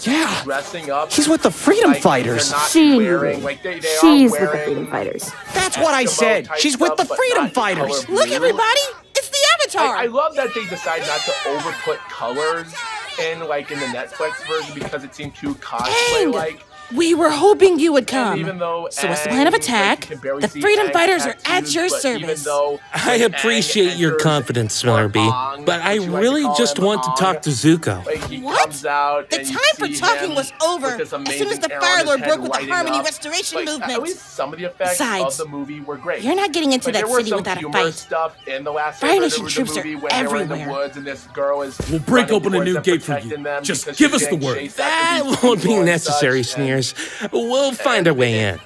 S8: Yeah.
S2: Dressing up.
S8: He's with the Freedom
S2: like,
S8: Fighters.
S2: they're not
S9: She-
S2: wearing, like, they
S9: She's
S2: are
S9: with the
S2: wearing
S9: Freedom Fighters.
S8: That's what I
S2: Eskimo
S8: said.
S2: type
S8: She's with the
S2: stuff, but
S8: Freedom
S2: not
S8: Fighters.
S2: color
S3: Look,
S2: blue.
S3: everybody! It's the Avatar!
S2: I love that they decided not to overput colors in the Netflix version because it seemed too cosplay-like.
S11: We were hoping you would
S2: And
S11: come.
S2: even though
S11: So what's the plan of
S2: Aang,
S11: attack?
S2: you can barely
S11: The
S2: see
S11: Freedom
S2: Aang's
S11: Fighters are at
S2: tattoos,
S11: your
S2: but even
S11: service.
S2: though
S7: I
S2: when
S7: appreciate
S2: Aang
S7: your
S2: enters,
S7: confidence, Smeller B,
S2: Aang,
S7: but I
S2: which you like to
S7: really
S2: call
S7: just
S2: him
S7: want to
S2: Aang,
S7: talk to Zuko.
S2: like, he
S11: What?
S2: comes out
S11: The
S2: and you
S11: time for
S2: see
S11: talking
S2: him
S11: was over
S2: with this
S11: as soon as
S2: amazing
S11: the
S2: arrow
S11: Fire
S2: on his
S11: Lord
S2: head
S11: broke with the
S2: lighting
S11: Harmony
S2: up.
S11: Restoration
S2: Like,
S11: movement.
S2: At least some of the effects
S11: Besides,
S2: of the movie were great.
S11: You're not getting into
S2: Like,
S11: that
S2: there were
S11: city
S2: some
S11: without a
S2: humor
S11: fight.
S2: stuff in the last
S11: Fire
S2: Airbender
S11: Nation troops
S2: movie
S11: are
S2: when they were in the
S11: everywhere.
S2: woods and this girl is
S4: We'll break
S2: running
S4: open a
S2: towards
S4: new
S2: them,
S4: gate for
S2: protecting
S4: you.
S2: them
S4: Just
S2: because
S4: give
S2: she's
S4: us the
S2: getting
S4: word.
S2: chased after
S7: That
S2: these
S7: won't be
S2: people and
S7: necessary,
S2: such,
S7: Sneers. We'll find a way in.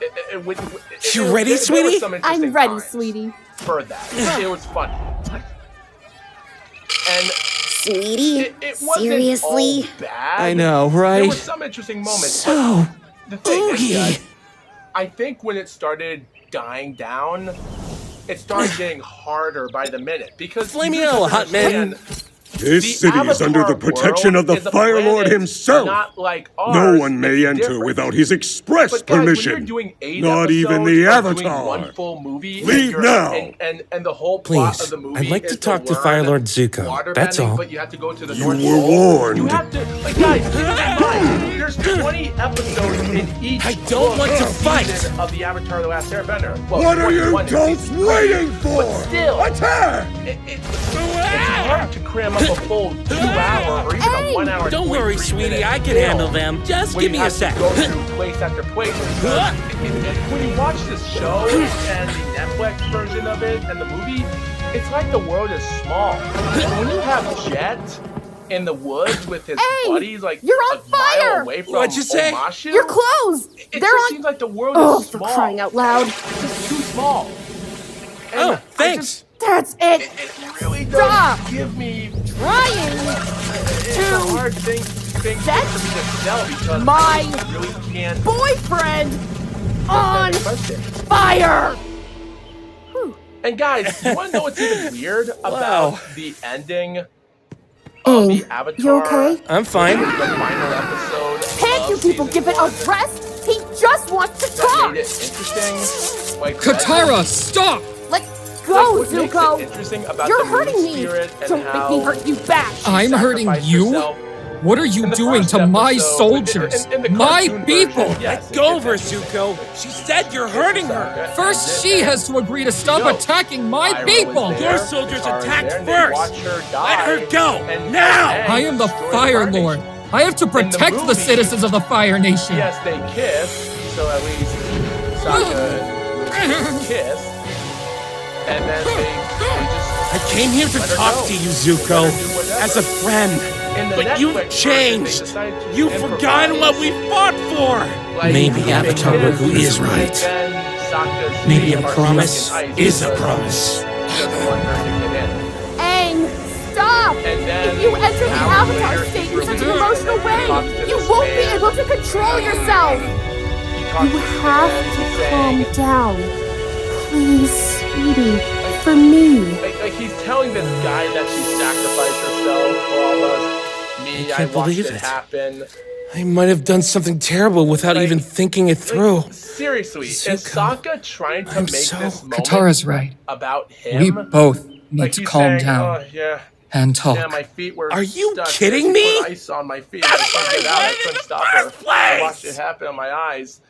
S7: You ready,
S2: there were
S7: sweetie?
S2: some
S9: I'm
S2: interesting
S9: ready,
S2: times
S9: sweetie.
S2: For that, it was fun. And
S3: Sweetie,
S2: it wasn't
S3: seriously?
S2: all bad.
S8: I know,
S2: There
S8: right?
S2: were some interesting moments.
S8: So
S2: The thing is,
S8: oogie.
S2: guys, I think when it started dying down, it started getting harder by the minute because
S7: Flaming
S2: you have to
S7: Yellow Hot Man.
S2: understand,
S6: This
S2: the
S6: city is under the
S2: Avatar
S6: protection of the
S2: world is a
S6: Fire Lord
S2: planet
S6: himself.
S2: not like
S6: No
S2: ours,
S6: one may
S2: it's
S6: enter
S2: different.
S6: without his express
S2: But guys,
S6: permission.
S2: when you're doing 8
S6: Not even
S2: episodes
S6: the
S2: or
S6: Avatar.
S2: doing one full movie, and
S6: Leave
S2: you're-
S6: now.
S2: And the whole plot
S7: Please,
S2: of the movie
S7: I'd like
S2: is
S7: to talk to
S2: learn
S7: Fire Lord Zuko.
S2: waterbending,
S7: That's all.
S2: But you have to go to the
S6: You
S2: North
S6: were
S2: Pole.
S6: warned.
S2: You have to, like, guys, keep in mind, there's 20 episodes in each.
S7: I don't want to fight.
S2: season of the Avatar: The Last Airbender. Well,
S6: What are you
S2: 21 in
S6: dolts
S2: season 3,
S6: waiting for?
S2: But still,
S6: Attack!
S2: it's hard to cram up a full 2 hour or even a 1 hour.
S7: Don't worry, sweetie, I can handle them. Just give me a sec.
S2: Go through place after place. When you watch this show and the Netflix version of it and the movie, it's like the world is small. And when you have Jet in the woods with his buddies, like
S9: you're on
S2: mile away from
S7: What'd you say?
S2: Omashu,
S9: Your clothes!
S2: It
S9: They're
S2: just
S9: on.
S2: seems like the world
S9: Oh,
S2: is
S9: for
S2: small.
S9: crying out loud!
S2: It's just too small. And
S7: thanks.
S9: That's it!
S2: It really does
S9: Stop!
S2: give me
S9: Trying
S2: it's a hard thing for me
S9: set
S2: to sell because
S9: my
S2: I really can't
S9: boyfriend on
S2: question.
S9: fire!
S2: And guys, you want to know what's even weird about the ending of the Avatar?
S9: You okay?
S7: I'm fine.
S2: The final episode.
S9: Can't you people give it a rest? He just wants to
S2: That
S9: talk!
S2: made it interesting. Like,
S4: Katara, stop!
S9: Let go,
S2: what makes
S9: Zuko!
S2: it interesting about
S9: You're
S2: the moon
S9: hurting me!
S2: spirit and
S9: Don't
S2: how
S9: make me hurt you back!
S4: I'm hurting
S2: sacrificed
S4: you?
S2: herself.
S4: What are you
S2: In the
S4: doing
S2: first
S4: to my
S2: episode,
S4: soldiers?
S2: in the
S4: My
S2: cartoon
S4: people!
S2: version, yes,
S7: Let go of her, Zuko. She said you're hurting her.
S4: First, she has to agree to stop attacking my
S2: Iroh
S4: people!
S2: was there,
S7: Your soldiers
S2: Katara was
S7: attacked
S2: there, and they
S7: first.
S2: watched her
S7: Let
S2: die,
S7: her go,
S2: and
S7: now!
S2: Aang
S4: I am the
S2: destroyed
S4: Fire
S2: Carnage.
S4: Lord. I have to protect the
S2: movie-
S4: citizens of the Fire Nation.
S2: Yes, they kiss, so at least Sokka kiss, and then they just.
S7: I came here to
S2: Let her
S7: talk
S2: go.
S7: to you, Zuko,
S2: Let her do whatever.
S7: as a friend.
S2: In the
S7: But
S2: Netflix
S7: you've
S2: version,
S7: changed.
S2: they decided to
S7: You've
S2: improvise.
S7: forgotten what we fought for.
S2: Like,
S7: Maybe
S2: they
S7: Avatar
S2: kiss,
S7: Roku is
S2: and
S7: right.
S2: then Sokka's
S7: Maybe a
S2: feet are
S7: promise
S2: stuck in ice
S7: is a
S2: because
S7: promise.
S2: he doesn't want her to get in.
S9: Aang, stop!
S2: And then
S9: If you enter the
S2: hours
S9: Avatar
S2: later,
S9: state
S2: he
S9: in such an
S2: really
S9: emotional way,
S2: talks to
S9: you
S2: this
S9: won't be
S2: man.
S9: able to control yourself!
S2: He talks
S9: You
S2: to this
S9: have
S2: man,
S9: to
S2: he's
S9: calm
S2: saying,
S9: down. Please, sweetie, for me.
S2: like he's telling this guy that she sacrificed herself for all of us. Me, I
S7: can't
S2: watched
S7: believe
S2: it
S7: it.
S2: happen.
S7: I might have done something terrible without even thinking it through.
S2: Seriously, is
S7: Zuko,
S2: Sokka trying to
S7: I'm
S2: make
S7: so-
S2: this moment
S4: Katara's right.
S2: about him?
S4: We both need
S2: like
S4: to
S2: he's
S4: calm
S2: saying,
S4: down
S2: Oh, yeah.
S4: and talk.
S2: Yeah, my feet were
S7: Are you
S2: stuck.
S7: kidding
S2: She
S7: me?
S2: Put ice on my feet. I couldn't get out. I couldn't stop her. I watched it happen on my eyes.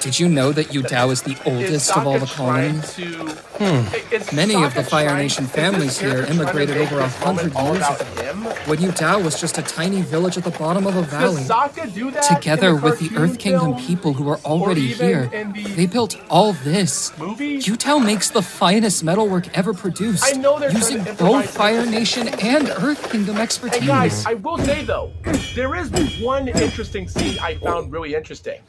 S4: Did you know that Yudao is the
S2: Is
S4: oldest of all the
S2: Sokka trying
S4: colonies?
S2: to? Is
S4: Many of the
S2: Sokka
S4: Fire
S2: trying-
S4: Nation
S2: is
S4: families
S2: this
S4: here
S2: character trying to
S4: immigrated
S2: make
S4: over
S2: this moment
S4: 100
S2: all
S4: years
S2: about
S4: ago.
S2: him?
S4: When Yudao was just a tiny village at the bottom of a valley.
S2: Does Sokka do that
S4: Together
S2: in the
S4: with the
S2: cartoon
S4: Earth Kingdom
S2: film?
S4: people who were already
S2: even
S4: here,
S2: in the
S4: they built all this.
S2: movie?
S4: Yutao makes the finest metalwork ever produced,
S2: I know they're
S4: using
S2: trying to improvise
S4: both Fire Nation and Earth Kingdom expertise.
S2: And guys, I will say though, there is one interesting scene I found really interesting.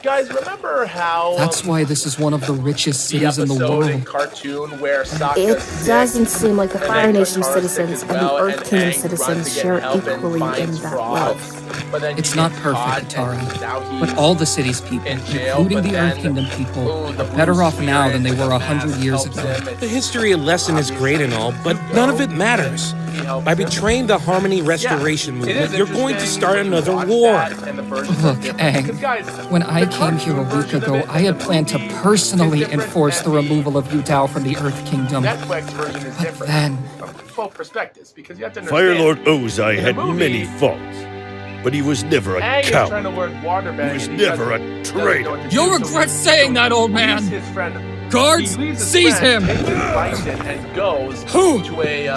S2: Guys, remember how
S4: That's why this is one of the richest
S2: the
S4: cities in the
S2: episode in
S4: world.
S2: cartoon where Sokka
S9: It doesn't seem like the Fire Nation citizens and the Earth Kingdom
S2: Aang
S9: citizens
S2: runs to get
S9: share
S2: help and
S9: equally in
S2: finds
S9: that
S2: frogs,
S9: love.
S2: but then
S4: It's
S2: he
S4: not
S2: gets
S4: perfect,
S2: caught and
S4: Katara,
S2: now he's
S4: but all the city's people,
S2: in jail,
S4: including
S2: but
S4: the Earth
S2: then,
S4: Kingdom people,
S2: oh, the
S4: are better
S2: blue
S4: off now than they
S2: spirit,
S4: were
S2: the
S4: 100
S2: mask
S4: years
S2: helps
S4: ago.
S2: him, and
S7: The history lesson is great and all, but none of it matters.
S2: he helps
S7: By
S2: him.
S7: betraying the Harmony Restoration
S2: Yeah, it is
S7: movement, you're going to
S2: interesting
S7: start
S2: when you
S7: another
S2: watch
S7: war.
S2: that and the versions are
S4: Look,
S2: different.
S4: Aang,
S2: 'Cause guys,
S4: when I
S2: the
S4: came here a
S2: cartoon
S4: week
S2: version of
S4: ago,
S2: it
S4: I
S2: and
S4: had
S2: the
S4: planned to
S2: movie
S4: personally
S2: is different,
S4: enforce the
S2: and
S4: removal of Yutao from the Earth Kingdom.
S2: Netflix version is different.
S4: then-
S2: From both perspectives, because you have to
S10: Fire
S2: understand.
S10: Lord Ozai
S2: in the
S10: had
S2: movie,
S10: many faults, but he was never a
S2: Aang is
S10: coward.
S2: trying to learn waterbending.
S10: He was
S2: and
S10: never a
S2: doesn't know
S10: traitor.
S2: what to
S4: You'll
S2: do, so
S4: regret
S2: he-
S4: saying that, old
S2: he
S4: man.
S2: leaves his friend-
S4: Guards,
S2: he leaves his
S4: seize
S2: friend,
S4: him.
S2: takes his bison and goes
S4: Who?
S2: to a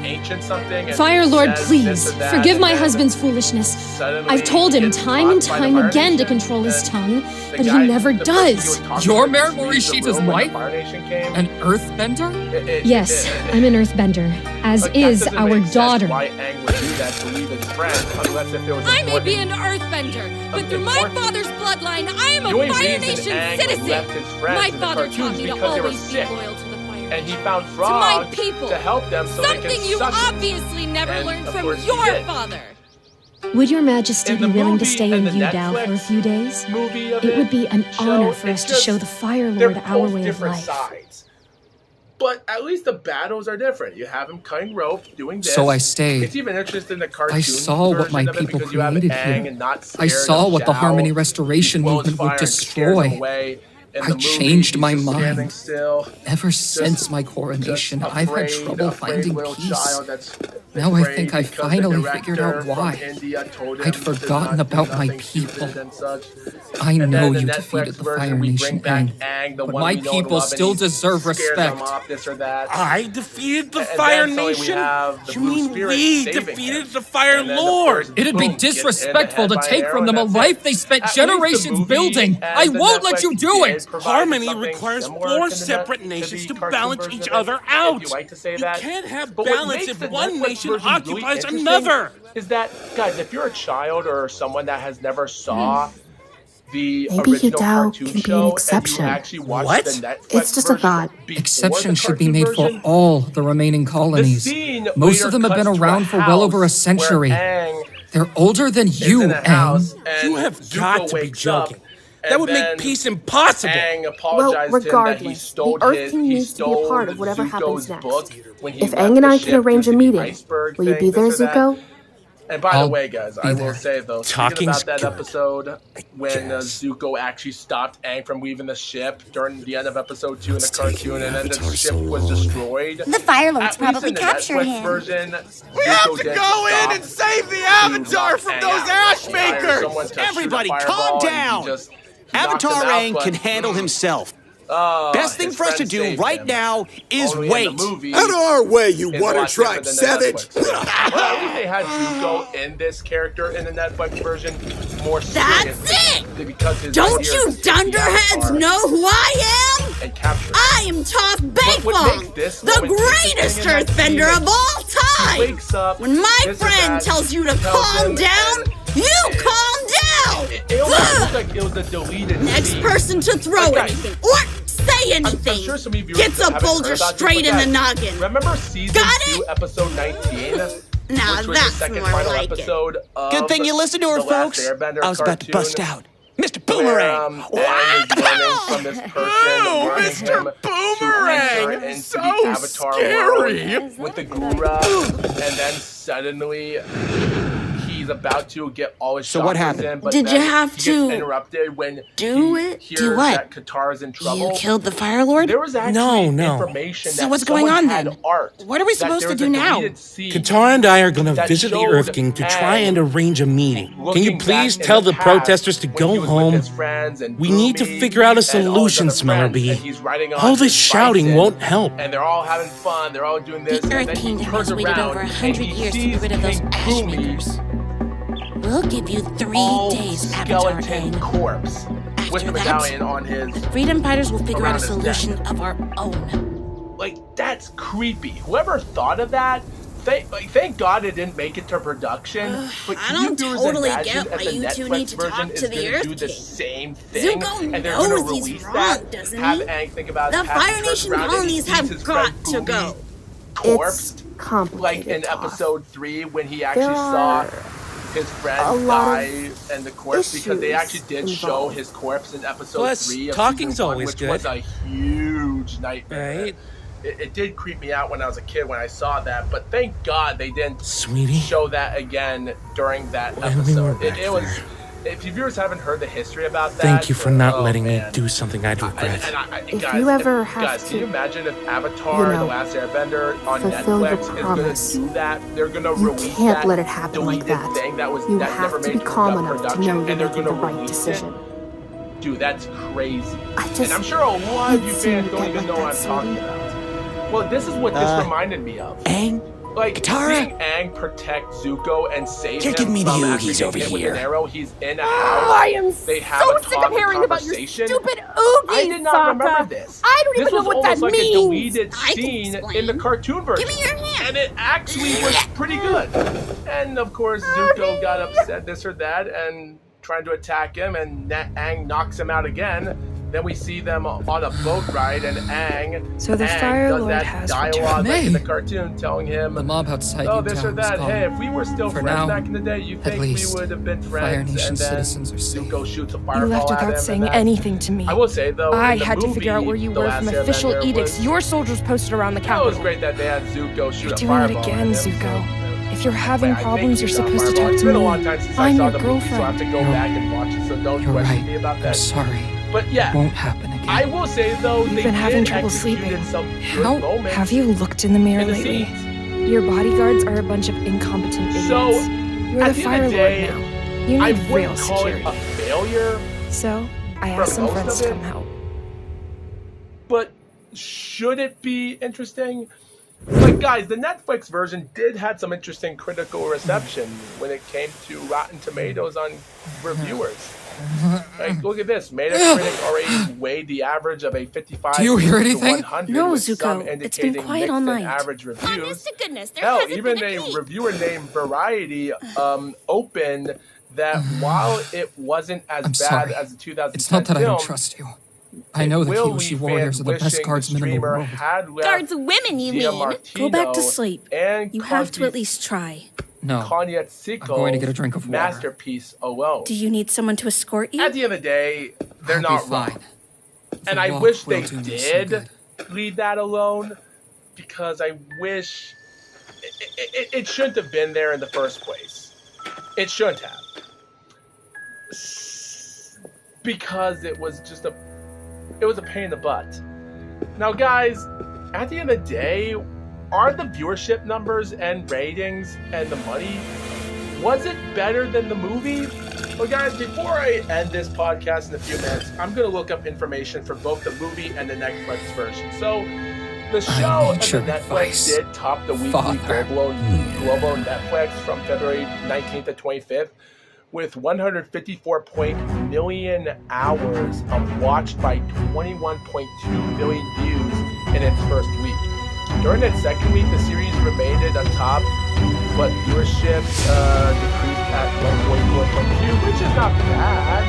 S2: ancient something. And
S12: Fire Lord,
S2: says
S12: please,
S2: this or that,
S12: forgive
S2: and
S12: my
S2: then
S12: husband's foolishness.
S2: suddenly
S12: I've told him
S2: gets
S12: time and
S2: caught by the
S12: time
S2: Fire
S12: again to
S2: Nation,
S12: control his
S2: and
S12: tongue,
S2: the
S12: but he
S2: guy-
S12: never
S2: the person he was
S12: does.
S2: talking
S4: You're
S2: to
S4: Mary
S2: leaves the
S4: Morishita's
S2: room when
S4: wife?
S2: the Fire Nation came.
S4: An Earthbender?
S12: Yes, I'm an Earthbender, as
S2: Like, that
S12: is
S2: doesn't
S12: our
S2: make sense
S12: daughter.
S2: Why Aang would do that to leave his friend, unless if it was
S11: I may
S2: important.
S11: be an earthbender, but through my
S2: important.
S11: father's bloodline, I am
S2: The
S11: a
S2: only
S11: Fire
S2: reason
S11: Nation
S2: Aang
S11: citizen.
S2: left his friends
S11: My
S2: in the
S11: father
S2: cartoons
S11: taught me to
S2: because they were
S11: always be
S2: sick.
S11: loyal to the Fire
S2: And he
S11: Nation.
S2: found
S11: To
S2: frogs
S11: my people.
S2: to help them so they
S11: Something
S2: can
S11: you
S2: suck it.
S11: obviously never
S2: And,
S11: learned
S2: of
S11: from
S2: course, he
S11: your
S2: did.
S11: father.
S12: Would your majesty
S2: In
S12: be
S2: the
S12: willing to
S2: movie
S12: stay
S2: and
S12: in
S2: the
S12: Yudao for a
S2: Netflix
S12: few days?
S2: movie of
S12: It would be an
S2: show,
S12: honor for
S2: it's
S12: us to show
S2: just-
S12: the Fire
S2: they're
S12: Lord our
S2: both
S12: way of
S2: different
S12: life.
S2: sides. But at least the battles are different. You have him cutting rope, doing this.
S4: So I stayed.
S2: It's even interesting in the cartoon
S4: I saw what
S2: version
S4: my
S2: of it
S4: people
S2: because you have
S4: created
S2: Aang
S4: here.
S2: and not
S4: I
S2: scared
S4: saw
S2: of
S4: what the
S2: Zhao.
S4: Harmony Restoration
S2: He blows
S4: movement would
S2: fire and scares them
S4: destroy.
S2: away. in
S5: I
S2: the movie,
S5: changed
S2: he's
S5: my
S2: just standing
S5: mind.
S2: still.
S5: Ever since my coronation, I've had trouble finding peace. Now I think I finally figured out why. I'd forgotten about my people. I know you defeated the Fire Nation, Aang, but my people still deserve respect.
S7: I defeated the Fire Nation? You mean we defeated the Fire Lord?
S5: It'd be disrespectful to take from them a life they spent generations building. I won't let you do it!
S7: Harmony requires 4 separate nations to balance each other out. You can't have balance if one nation occupies another.
S2: Is that, guys, if you're a child or someone that has never saw the
S9: Maybe
S2: original
S9: Yudao
S2: cartoon
S9: can be an
S2: show
S9: exception.
S2: and you actually watched
S7: What?
S2: the Netflix
S9: It's just a
S2: version
S9: thought.
S2: before
S5: Exceptions
S2: the
S5: should be
S2: cartoon
S5: made for
S2: version,
S5: all the remaining colonies. Most of them have been around for well over a century. They're older than you, Aang.
S7: You have got to be joking. That would make peace impossible.
S9: Well, regardless, the Earth King needs to be a part of whatever happens next. If Aang and I can arrange a meeting, will you be there, Zuko?
S2: And by the
S5: I'll
S2: way, guys, I will say though, speaking
S7: Talking's
S2: about that
S7: good.
S2: episode when
S7: guess.
S2: Zuko actually stopped Aang from leaving the ship during the end of episode 2 in the
S10: It's taking
S2: cartoon, and then the
S10: Avatar
S2: ship
S10: so
S2: was
S10: long.
S2: destroyed.
S11: The Fire Lords
S2: At least
S11: probably
S2: in the
S11: captured
S2: Netflix
S11: him.
S2: version,
S13: We have
S2: Zuko
S13: to
S2: didn't
S13: go in
S2: stop
S13: and save the
S2: to
S13: Avatar
S2: knock
S13: from
S2: Aang
S13: those
S2: out.
S13: ash
S2: He hired
S13: makers!
S2: someone to shoot a
S8: Everybody,
S2: fireball,
S8: calm
S2: and he
S8: down.
S2: just knocked
S8: Avatar
S2: him out,
S8: Aang
S2: but-
S8: can handle himself.
S2: Oh,
S8: Best thing
S2: his
S8: for us to
S2: friend
S8: do
S2: saved
S8: right
S2: him.
S8: now is
S2: Only in the
S8: wait.
S2: movie
S13: Out of our way, you
S2: is a lot
S13: water-tribe
S2: different than the
S13: savage!
S2: Netflix version. Well, at least they had Zuko in this character in the Netflix version more
S3: That's
S2: seriously because his
S3: Don't
S2: idea
S3: you
S2: is to take the
S3: dunderheads
S2: Avatar
S3: know who I am?
S2: and capture it.
S3: I am Toph
S2: But what makes
S3: Beifong,
S2: this
S3: the
S2: moment
S3: greatest
S2: interesting in that scene
S3: earthbender
S2: is
S3: of all
S2: He
S3: time.
S2: wakes up.
S3: When my
S2: this or
S3: friend
S2: that,
S3: tells you to
S2: tells
S3: calm
S2: him,
S3: down,
S2: and
S3: you calm down.
S2: It almost looked like it was a deleted
S3: Next
S2: scene.
S3: person to throw
S2: Okay.
S3: anything or say anything
S2: I'm sure some of you
S3: gets a
S2: haven't
S3: boulder
S2: heard about this,
S3: straight
S2: but
S3: in the
S2: guys,
S3: noggin.
S2: Remember season
S3: Got
S2: 2,
S3: it?
S2: episode 19?
S3: Now
S2: which was
S3: that's
S2: the second
S3: more
S2: final
S3: like it.
S2: episode of
S8: Good thing you listened to her,
S2: The Last
S8: folks.
S2: Airbender
S8: I was about to
S2: cartoon,
S8: bust out. Mr.
S2: where,
S8: Boomerang!
S2: Aang is learning from this person, warning
S13: Mr.
S2: him
S13: Boomerang!
S2: to enter into
S13: So
S2: the Avatar
S13: scary!
S2: world with the Gura, and then suddenly he's about to get all his
S8: So what
S2: chakras
S8: happened?
S2: in, but
S3: Did
S2: then
S3: you have
S2: he gets
S3: to
S2: interrupted when
S3: do
S2: he
S3: it?
S2: hears
S3: Do what?
S2: that Katara's in trouble.
S3: You killed the Fire Lord?
S2: There was actually
S7: No.
S2: information
S3: So
S2: that
S3: what's going
S2: someone
S3: on
S2: had
S3: then?
S2: art
S3: What are we
S2: that
S3: supposed
S2: there
S3: to
S2: was
S3: do
S2: a
S3: now?
S2: deleted scene
S7: Katara and I are going to
S2: that
S7: visit the
S2: showed
S7: Earth King to try
S2: Aang
S7: and arrange a meeting. Can you
S2: looking
S7: please
S2: back in
S7: tell the
S2: past
S7: protesters to
S2: when
S7: go
S2: he was with
S7: home?
S2: his friends and
S7: We need to
S2: Boomy
S7: figure out a
S2: and all his
S7: solution,
S2: other friends,
S7: Smellerby.
S2: and he's riding on
S7: All this
S2: his
S7: shouting
S2: bison,
S7: won't help.
S2: And they're all having fun. They're all doing this.
S11: The
S2: and
S11: Earth
S2: then he
S11: Kingdom
S2: turns
S11: has waited
S2: around
S11: over
S2: and
S11: 100
S2: he
S11: years to
S2: sees
S11: get rid of those
S2: King
S11: ash
S2: Boomy,
S11: makers. We'll give you 3
S2: all
S11: days, Avatar
S2: skeleton
S11: Aang.
S2: corpse with the
S11: After that,
S2: medallion on his.
S11: The Freedom Fighters will figure out a
S2: around his
S11: solution of our own.
S2: Like, that's creepy. Whoever thought of that, thank God it didn't make it to production. But
S3: I
S2: can
S3: don't
S2: you
S3: totally
S2: imagine
S3: get
S2: if
S3: why
S2: the
S3: you two
S2: Netflix
S3: need to
S2: version
S3: talk
S2: is
S3: to the
S2: gonna
S3: Earth
S2: do the
S3: King.
S2: same thing,
S3: Zuko
S2: and they're
S3: knows
S2: gonna
S3: he's
S2: release
S3: wrong,
S2: that,
S3: doesn't
S2: have
S3: he?
S2: Aang think about
S3: The
S2: it,
S3: Fire
S2: turns
S3: Nation
S2: around and
S3: colonies
S2: sees
S3: have
S2: his
S3: got
S2: friend
S3: to
S2: Boomy
S3: go.
S2: corpsed,
S9: It's complicated.
S2: like in
S9: Toph.
S2: episode 3 when he actually
S9: There
S2: saw
S9: are
S2: his
S9: a
S2: friend
S9: lot
S2: die
S9: of
S2: and the corpse because they
S9: issues
S2: actually did show
S9: involved.
S2: his corpse in episode
S7: Plus,
S2: 3 of
S7: talking's
S2: season 1,
S7: always
S2: which
S7: good.
S2: was a huge nightmare.
S7: Right?
S2: It did creep me out when I was a kid when I saw that, but thank God they didn't
S7: Sweetie,
S2: show that again during that
S7: when we were
S2: episode.
S7: back
S2: It was.
S7: there.
S2: If you viewers haven't heard the history about that,
S7: thank you for not
S2: oh,
S7: letting me
S2: man.
S7: do something I'd regret.
S9: If
S2: Guys,
S9: you ever have
S2: guys,
S9: to,
S2: can you imagine if Avatar:
S9: you know,
S2: The Last Airbender on
S9: fulfill your
S2: Netflix is going
S9: promise.
S2: to do that? They're going to
S9: You
S2: release
S9: can't
S2: that
S9: let it happen like
S2: deleted
S9: that.
S2: thing that was
S9: You
S2: that never
S9: have to
S2: made
S9: be calm
S2: it
S9: enough to
S2: production,
S9: know you're
S2: and they're
S9: making
S2: going
S9: the
S2: to
S9: right
S2: release
S9: decision.
S2: it. Dude, that's crazy.
S9: I just
S2: And I'm sure a lot of
S9: hate
S2: you
S9: seeing
S2: fans
S9: you
S2: don't
S9: get
S2: even
S9: like
S2: know what
S9: that,
S2: I'm talking
S9: sweetie.
S2: about. Well, this is what this reminded me of.
S8: Aang?
S2: Like,
S8: Katara?
S2: seeing Aang protect Zuko and save
S8: You're
S2: him
S8: giving me the
S2: from
S8: oogies
S2: actually
S8: over
S2: getting hit with
S8: here.
S2: an arrow. He's in a house.
S14: I am
S2: They have
S14: so
S2: a
S14: sick of hearing about your
S2: conversation.
S14: stupid oogies,
S2: I did not remember
S14: Sokka.
S2: this.
S14: I don't
S2: This
S14: even know
S2: was
S14: what that
S2: almost like
S14: means.
S2: a deleted
S3: I can
S2: scene
S3: explain.
S2: in the cartoon version.
S3: Give me your hand.
S2: And it actually was pretty good. And of course, Zuko got upset, this or that, and trying to attack him, and Aang knocks him out again. Then we see them on a boat ride, and Aang,
S15: So the
S2: Aang
S15: Fire
S2: does
S15: Lord
S2: that
S15: has
S2: dialogue like
S5: returned.
S2: in the cartoon, telling him,
S5: The mob outside
S2: oh,
S5: you
S2: this or
S5: town is
S2: that.
S5: gone.
S2: Hey, if we were still
S5: For
S2: friends
S5: now,
S2: back in the day, you
S5: at
S2: think we
S5: least,
S2: would have been
S5: Fire
S2: friends?
S5: Nation
S2: And then
S5: citizens are safe.
S2: Zuko shoots a
S15: You
S2: fireball
S15: left
S2: at him.
S15: without
S2: and
S15: saying
S2: then-
S15: anything to me.
S2: I will say though,
S15: I
S2: in the
S15: had to
S2: movie,
S15: figure out where you
S2: The
S15: were
S2: Last
S15: from official
S2: Airbender
S15: edicts
S2: was-
S15: your soldiers posted around the
S2: It was
S15: capital.
S2: great that they had Zuko shoot
S15: You're
S2: a
S15: doing
S2: fireball
S15: it again,
S2: at him,
S15: Zuko. If you're having
S2: I think
S15: problems, you're
S2: he shot a
S15: supposed to
S2: fireball.
S15: talk
S2: It's
S15: to
S2: been a
S15: me.
S2: long time since I
S15: I'm
S2: saw
S15: your
S2: the movie, so I have
S15: girlfriend.
S2: to go back and watch it. So don't
S5: You're
S2: question
S5: right.
S2: me about
S5: I'm
S2: that.
S5: sorry.
S2: But yeah,
S5: Won't happen again.
S2: I will say though,
S15: You've
S2: they
S15: been having
S2: did
S15: trouble
S2: execute
S15: sleeping.
S2: some good
S15: How
S2: moments
S15: have you looked in the mirror
S2: in the
S15: lately?
S2: scenes.
S15: Your bodyguards are a bunch of incompetent idiots.
S2: So,
S15: You're
S2: at
S15: the
S2: the
S15: Fire
S2: end of the day,
S15: Lord now. You
S2: I
S15: need real
S2: wouldn't call it
S15: security.
S2: a failure,
S15: So, I
S2: for
S15: asked some
S2: most
S15: friends
S2: of
S15: to
S2: it.
S15: come help.
S2: but should it be interesting? Like, guys, the Netflix version did have some interesting critical reception when it came to Rotten Tomatoes on reviewers. Like, look at this. Metacritic already weighed the average of a 55
S5: Do you hear
S2: to
S5: anything?
S2: 100,
S3: No,
S2: with some
S3: Zuko. It's been
S2: indicating
S3: quiet
S2: mixed
S3: all
S2: and
S3: night.
S2: average reviews.
S11: Honest to goodness, there
S2: Hell,
S11: hasn't
S2: even
S11: been
S2: a
S11: a peep.
S2: reviewer named Variety opened that while it wasn't as
S5: I'm
S2: bad
S5: sorry.
S2: as the 2010
S5: It's not that I
S2: film,
S5: don't trust you. I know the
S2: will
S5: Kyoshi
S2: leave
S5: Warriors
S2: fans
S5: are the best
S2: wishing
S5: guardsmen in the
S2: streamer
S5: world.
S2: had left
S11: Guards women, you
S2: Dia
S11: mean?
S2: Martino
S3: Go back to sleep.
S2: and
S3: You have to at least try.
S5: No.
S2: Konietzko's
S5: I'm going to get a drink of water.
S2: masterpiece alone.
S3: Do you need someone to escort you?
S2: At the end of the day, they're
S5: I'll
S2: not
S5: be fine.
S2: wrong. And
S5: The
S2: I
S5: walk
S2: wish
S5: will
S2: they
S5: do me so
S2: did
S5: good.
S2: leave that alone, because I wish it shouldn't have been there in the first place. It shouldn't have. Because it was just a pain in the butt. Now, guys, at the end of the day, are the viewership numbers and ratings and the money, was it better than the movie? Well, guys, before I end this podcast in a few minutes, I'm going to look up information for both the movie and the Netflix version. So, the show and the Netflix did top the weekly global Netflix from February 19th to 25th with 154 million hours of watched by 21.2 billion views in its first week. During its second week, the series remained atop, but viewership decreased at 144.2, which is not bad.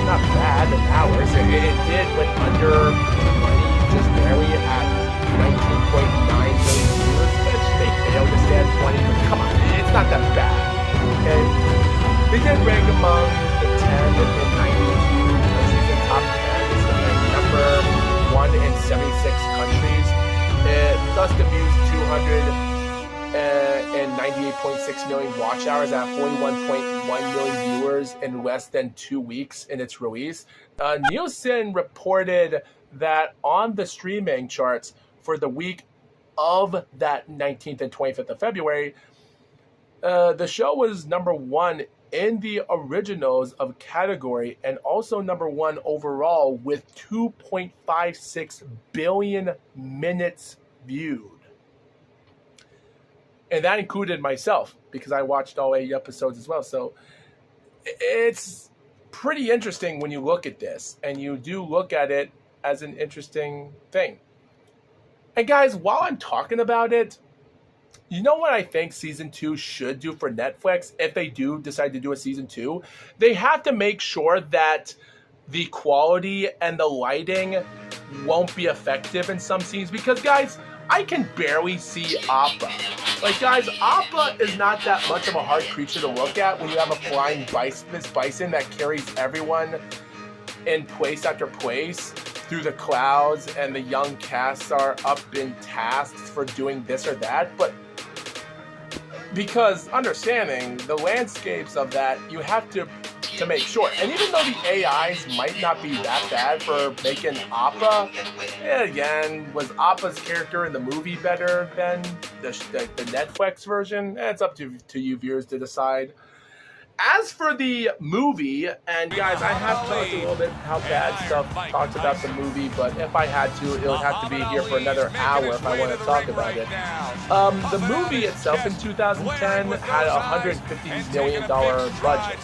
S2: Not bad in hours. It did went under 20, just barely at 19.9 million views, which they failed to stay at 20, but come on, it's not that bad. Okay? They did rank among the 10 in 92 countries in top 10, so they're number 1 in 76 countries. It thus debuts 298.6 million watch hours at 41.1 million viewers in less than 2 weeks in its release. Nielsen reported that on the streaming charts for the week of that 19th and 25th of February, the show was number 1 in the originals of category and also number 1 overall with 2.56 billion minutes viewed. And that included myself because I watched all 8 episodes as well. So it's pretty interesting when you look at this and you do look at it as an interesting thing. And guys, while I'm talking about it, you know what I think season 2 should do for Netflix if they do decide to do a season 2? They have to make sure that the quality and the lighting won't be effective in some scenes because, guys, I can barely see Appa. Like, guys, Appa is not that much of a hard creature to look at when you have a flying bison that carries everyone in place after place through the clouds, and the young casts are up in tasks for doing this or that. But because understanding the landscapes of that, you have to make sure. And even though the AIs might not be that bad for making Appa, again, was Appa's character in the movie better than the Netflix version? It's up to you viewers to decide. As for the movie, and guys, I have talked a little bit how bad stuff talks about the movie, but if I had to, it would have to be here for another hour if I want to talk about it. The movie itself in 2010 had a $150 million budget,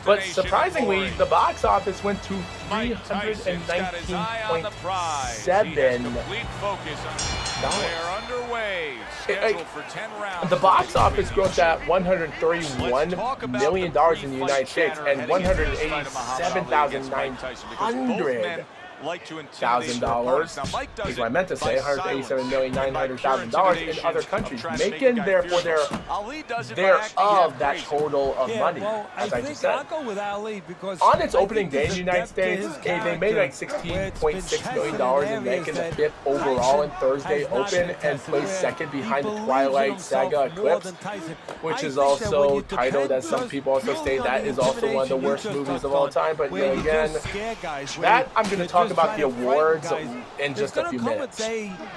S2: but surprisingly, the box office went to $319.7 The box office grossed at $131 million in the United States and $187,900 $187,900,000 is what I meant to say, $187,900,000 in other countries, making therefore thereof that total of money, as I just said. On its opening day in the United States, they made like $16.6 million in making the 5th overall in Thursday Open and placed second behind the Twilight Saga Eclipse, which is also titled, as some people also say, that is also one of the worst movies of all time. But you know, again, that I'm going to talk about the awards in just a few minutes.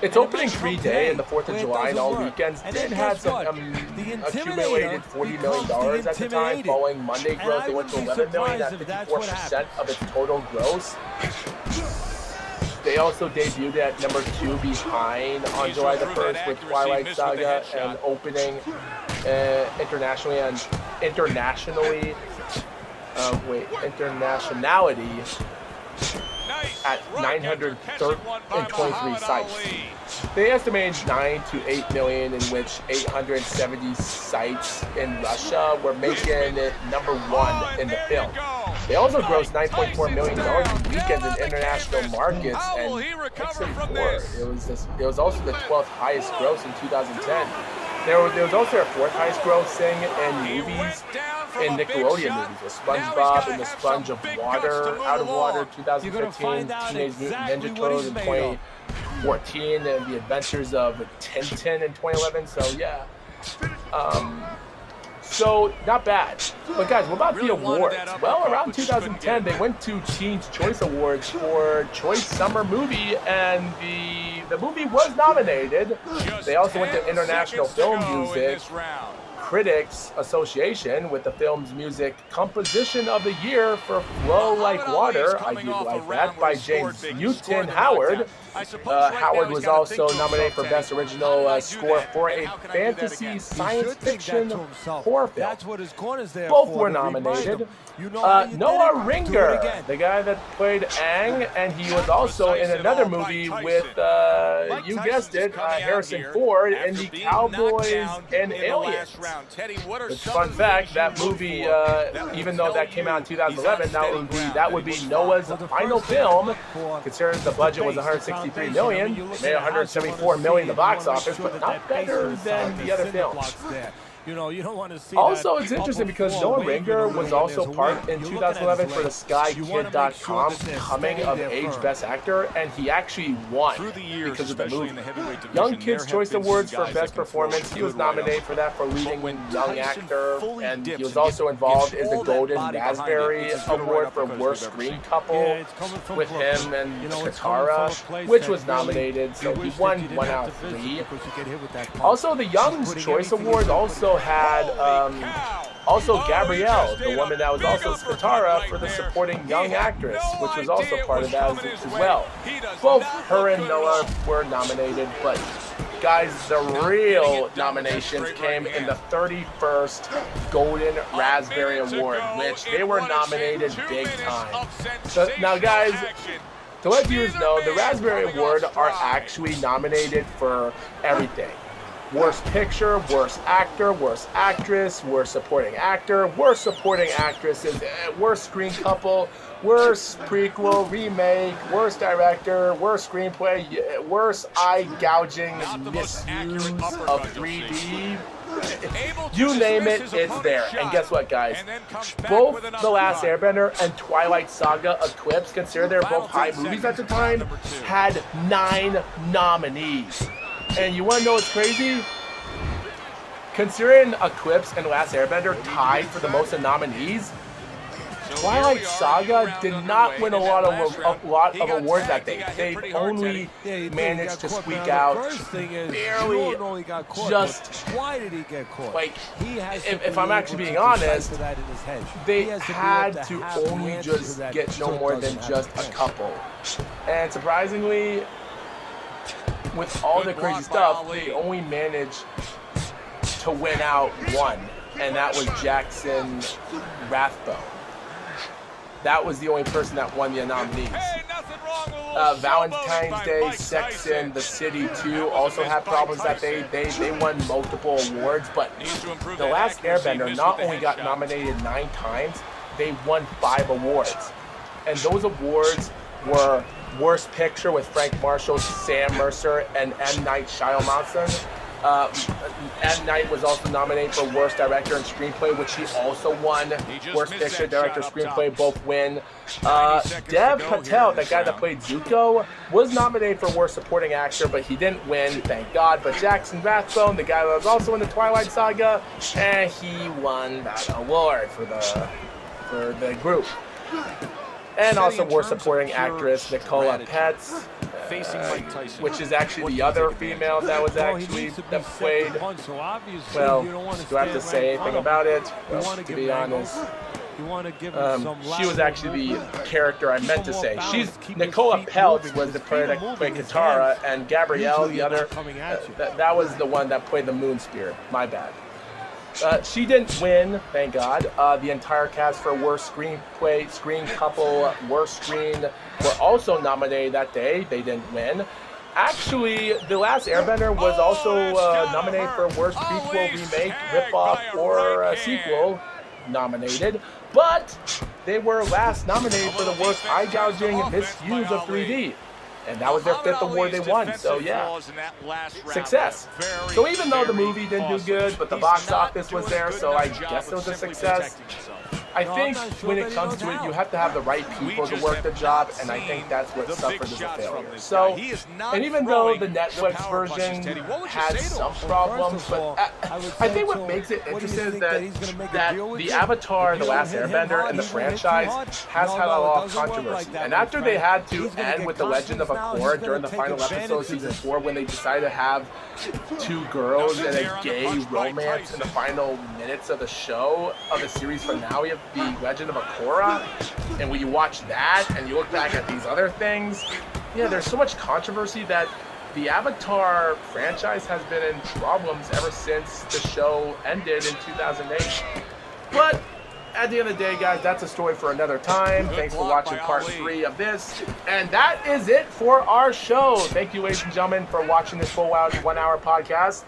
S2: Its opening free day and the 4th of July and all weekends did have some accumulated $40 million at the time. Following Monday growth, it went to $11 million at 54% of its total gross. They also debuted at number 2 behind on July the 1st with Twilight Saga and opening internationality at 923 sites. They estimated 9 to 8 million, in which 870 sites in Russia were making it number 1 in the film. They also grossed $9.4 million in weekends in international markets and it was also the 12th highest gross in 2010. There was also their 4th highest grossing in movies, in Nickelodeon movies, with SpongeBob and the Sponge of Water, Out of Water, 2015, Teenage Mutant Ninja Turtles in 2014, and The Adventures of Tintin in 2011. So yeah, so not bad. But guys, what about the awards? Well, around 2010, they went to Teen's Choice Awards for Choice Summer Movie, and the movie was nominated. They also went to International Film Music Critics Association with the film's music composition of the year for Flow Like Water, I Do Like That, by James Newton Howard. Howard was also nominated for Best Original Score for a fantasy science fiction horror film. Both were nominated. Noah Ringer, the guy that played Aang, and he was also in another movie with, you guessed it, Harrison Ford in the Cowboys and Aliens. But fun fact, that movie, even though that came out in 2011, that would be Noah's final film, considering the budget was $163 million. It made $174 million in the box office, but not better than the other films. Also, it's interesting because Noah Ringer was also part in 2011 for the SkyKid.com Coming of Age Best Actor, and he actually won because of the movie. Young Kids Choice Awards for Best Performance, he was nominated for that for leading young actor, and he was also involved in the Golden Raspberry Award for Worst Screen Couple with him and Katara, which was nominated, so he won 1 out of 3. Also, the Young's Choice Awards also had Gabrielle, the woman that was also Katara, for the supporting young actress, which was also part of that as well. Both her and Noah were nominated, but guys, the real nominations came in the 31st Golden Raspberry Award, which they were nominated big time. So now guys, to let viewers know, the Raspberry Award are actually nominated for everything. Worst picture, worst actor, worst actress, worst supporting actor, worst supporting actresses, worst screen couple, worst prequel, remake, worst director, worst screenplay, worst eye-gouging misuse of 3D. You name it, it's there. And guess what, guys? Both The Last Airbender and Twilight Saga Eclipse, considered they're both high movies at the time, had 9 nominees. And you want to know what's crazy? Considering Eclipse and Last Airbender tied for the most nominees, Twilight Saga did not win a lot of awards that day. They only managed to squeak out barely just, like, if I'm actually being honest, they had to only just get no more than just a couple. And surprisingly, with all the crazy stuff, they only managed to win out 1, and that was Jackson Rathbone. That was the only person that won the nominees. Valentine's Day, Sex and the City 2 also had problems that they won multiple awards, but The Last Airbender not only got nominated 9 times, they won 5 awards. And those awards were Worst Picture with Frank Marshall, Sam Mercer, and M. Night Shyamalan. M. Night was also nominated for Worst Director and Screenplay, which he also won. Worst Picture, Director, Screenplay, both win. Dev Patel, that guy that played Zuko, was nominated for Worst Supporting Actor, but he didn't win, thank God. But Jackson Rathbone, the guy that was also in the Twilight Saga, he won that award for the group. And also Worst Supporting Actress, Nicola Petz, which is actually the other female that was actually that played. Well, do I have to say anything about it? Well, to be honest, she was actually the character I meant to say. Nicola Peltz was the player that played Katara, and Gabrielle, the other, that was the one that played the Moon Spear. My bad. She didn't win, thank God. The entire cast for Worst Screenplay, Screen Couple, Worst Screen were also nominated that day. They didn't win. Actually, The Last Airbender was also nominated for Worst Prequel, Remake, Ripoff, or Sequel nominated. But they were last nominated for the Worst Eye-Gouging Misuse of 3D. And that was their 5th award they won, so yeah, success. So even though the movie didn't do good, but the box office was there, so I guess it was a success. I think when it comes to it, you have to have the right people to work the job, and I think that's what suffered as a failure. So, and even though the Netflix version had some problems, but I think what makes it interesting is that the Avatar, The Last Airbender, and the franchise has had a lot of controversy. And after they had to end with The Legend of Korra during the final episode of season 4, when they decided to have 2 girls and a gay romance in the final minutes of the show, of the series finale of The Legend of Korra, and when you watch that and you look back at these other things, yeah, there's so much controversy that the Avatar franchise has been in problems ever since the show ended in 2008. But at the end of the day, guys, that's a story for another time. Thanks for watching part 3 of this. And that is it for our show. Thank you, ladies and gentlemen, for watching this full 1 hour podcast.